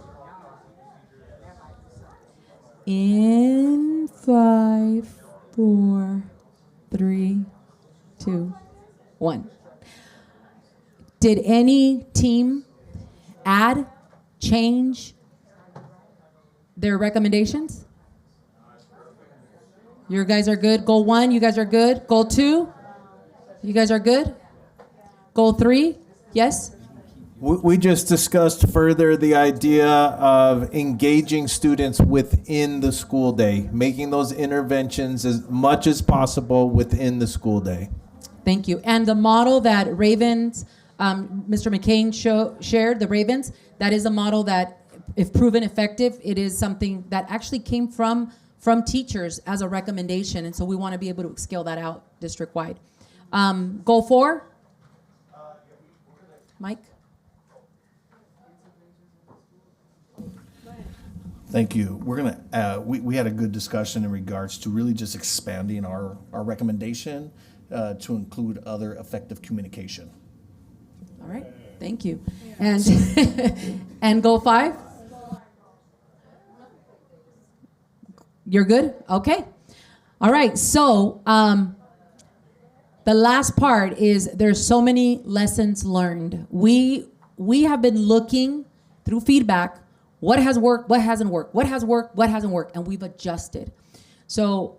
In 5, 4, 3, 2, 1. Did any team add, change their recommendations? You guys are good. Goal 1, you guys are good. Goal 2, you guys are good. Goal 3, yes? We just discussed further the idea of engaging students within the school day, making those interventions as much as possible within the school day. Thank you. And the model that Ravens, Mr. McCain shared, the Ravens, that is a model that, if proven effective, it is something that actually came from teachers as a recommendation. And so we want to be able to scale that out district-wide. Goal 4? Mike? Thank you. We're gonna, we had a good discussion in regards to really just expanding our recommendation to include other effective communication. All right, thank you. And, and goal 5? You're good? Okay. All right, so the last part is there's so many lessons learned. We have been looking through feedback, what has worked, what hasn't worked, what has worked, what hasn't worked, and we've adjusted. So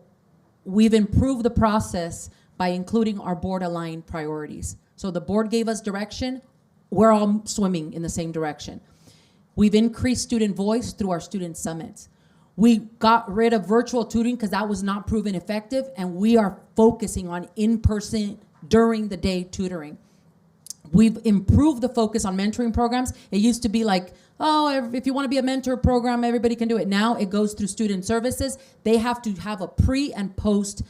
we've improved the process by including our board-aligned priorities. So the board gave us direction, we're all swimming in the same direction. We've increased student voice through our student summits. We got rid of virtual tutoring because that was not proven effective, and we are focusing on in-person during the day tutoring. We've improved the focus on mentoring programs. It used to be like, oh, if you want to be a mentor program, everybody can do it. Now it goes through student services. They have to have a pre and post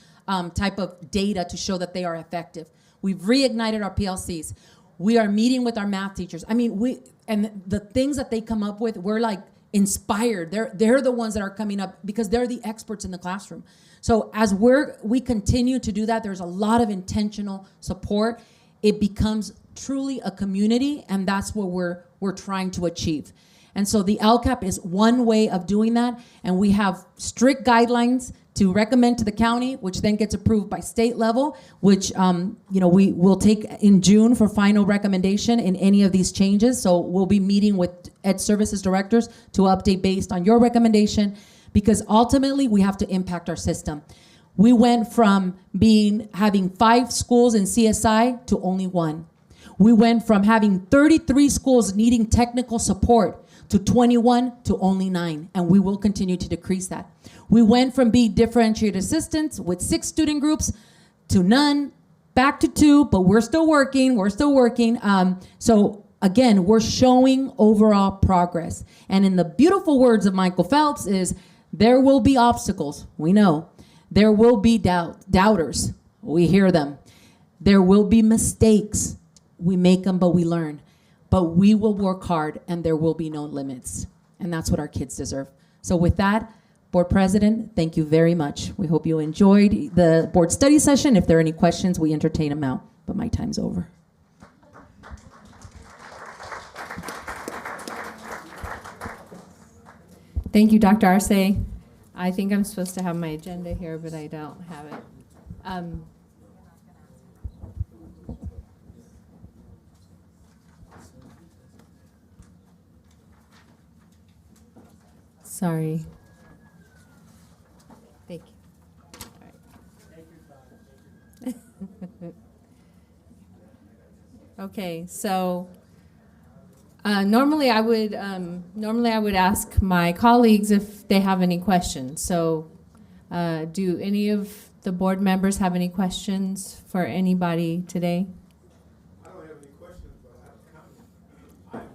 type of data to show that they are effective. We've reignited our PLCs. We are meeting with our math teachers. I mean, and the things that they come up with, we're like inspired. They're the ones that are coming up because they're the experts in the classroom. So as we continue to do that, there's a lot of intentional support. It becomes truly a community, and that's what we're trying to achieve. And so the LCAP is one way of doing that, and we have strict guidelines to recommend to the county, which then gets approved by state level, which we will take in June for final recommendation in any of these changes. So we'll be meeting with Ed Services directors to update based on your recommendation, because ultimately we have to impact our system. We went from having 5 schools in CSI to only 1. We went from having 33 schools needing technical support to 21 to only 9, and we will continue to decrease that. We went from being differentiated assistants with 6 student groups to none, back to 2, but we're still working, So again, we're showing overall progress. And in the beautiful words of Michael Phelps is, there will be obstacles, we know. There will be doubters, we hear them. There will be mistakes, we make them, but we learn. But we will work hard, and there will be no limits. And that's what our kids deserve. So with that, Board President, thank you very much. We hope you enjoyed the board study session. If there are any questions, we entertain them out. But my time's over. Thank you, Dr. Arce. I think I'm supposed to have my agenda here, but I don't have it. Sorry. Thank you. All right. Okay, so normally I would ask my colleagues if they have any questions. So do any of the board members have any questions for anybody today? I don't have any questions, but I have a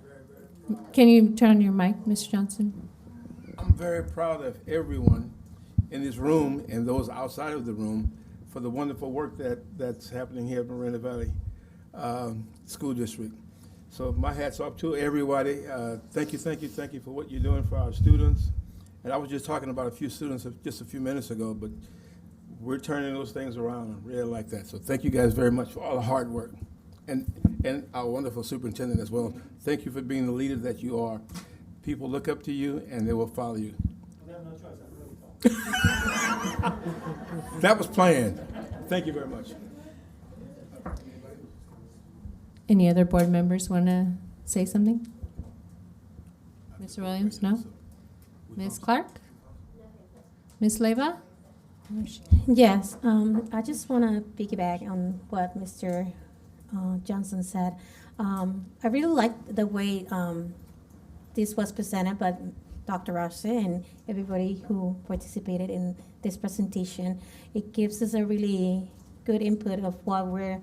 comment. Can you turn on your mic, Mr. Johnson? I'm very proud of everyone in this room and those outside of the room for the wonderful work that's happening here at Moreno Valley School District. So my hat's off to everybody. Thank you for what you're doing for our students. And I was just talking about a few students just a few minutes ago, but we're turning those things around and really like that. So thank you guys very much for all the hard work. and our wonderful superintendent as well. Thank you for being the leader that you are. People look up to you and they will follow you. That was planned. Thank you very much. Any other board members want to say something? Mr. Williams, no? Ms. Clark? Ms. Leyva? Yes, I just want to piggyback on what Mr. Johnson said. I really like the way this was presented by Dr. Arce and everybody who participated in this presentation. It gives us a really good input of what we're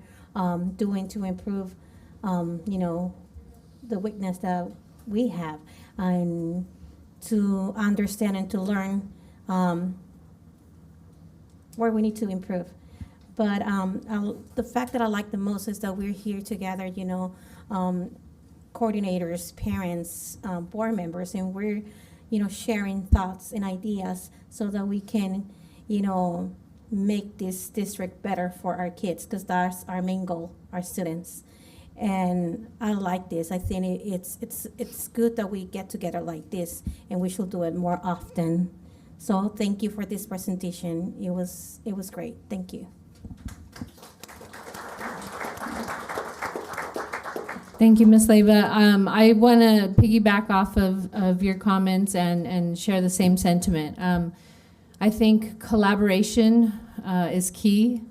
doing to improve, the weakness that we have, and to understand and to learn where we need to improve. But the fact that I like the most is that we're here together, coordinators, parents, board members, and we're, sharing thoughts and ideas so that we can, make this district better for our kids, because that's our main goal, our students. And I like this. I think it's good that we get together like this, and we should do it more often. So thank you for this presentation. It was great. Thank you. Thank you, Ms. Leyva. I want to piggyback off of your comments and share the same sentiment. I think collaboration is key.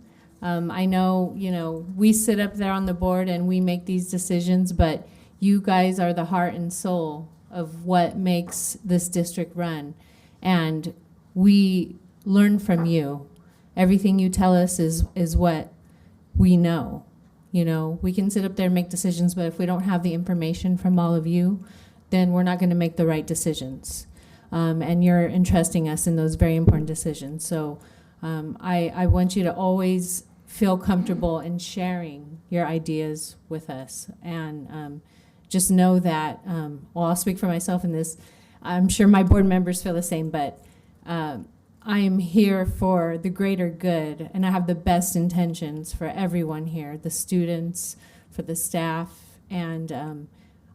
I know, we sit up there on the board and we make these decisions, but you guys are the heart and soul of what makes this district run. And we learn from you. Everything you tell us is what we know. We can sit up there and make decisions, but if we don't have the information from all of you, then we're not going to make the right decisions. And you're entrusting us in those very important decisions. So I want you to always feel comfortable in sharing your ideas with us. And just know that, I'll speak for myself in this. I'm sure my board members feel the same, but I am here for the greater good, and I have the best intentions for everyone here, the students, for the staff, and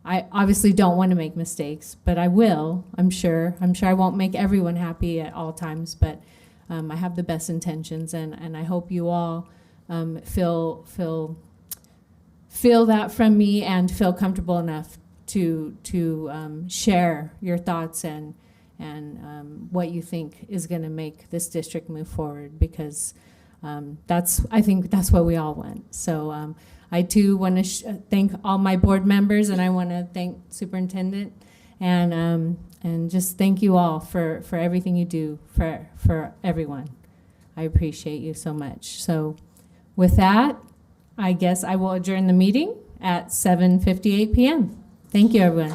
I obviously don't want to make mistakes, but I will, I'm sure. I'm sure I won't make everyone happy at all times, but I have the best intentions, and I hope you all feel that from me and feel comfortable enough to share your thoughts and what you think is going to make this district move forward, because I think that's what we all want. So I too want to thank all my board members, and I want to thank Superintendent, and just thank you all for everything you do for everyone. I appreciate you so much. So with that, I guess I will adjourn the meeting at 7:58 p.m. Thank you, everyone.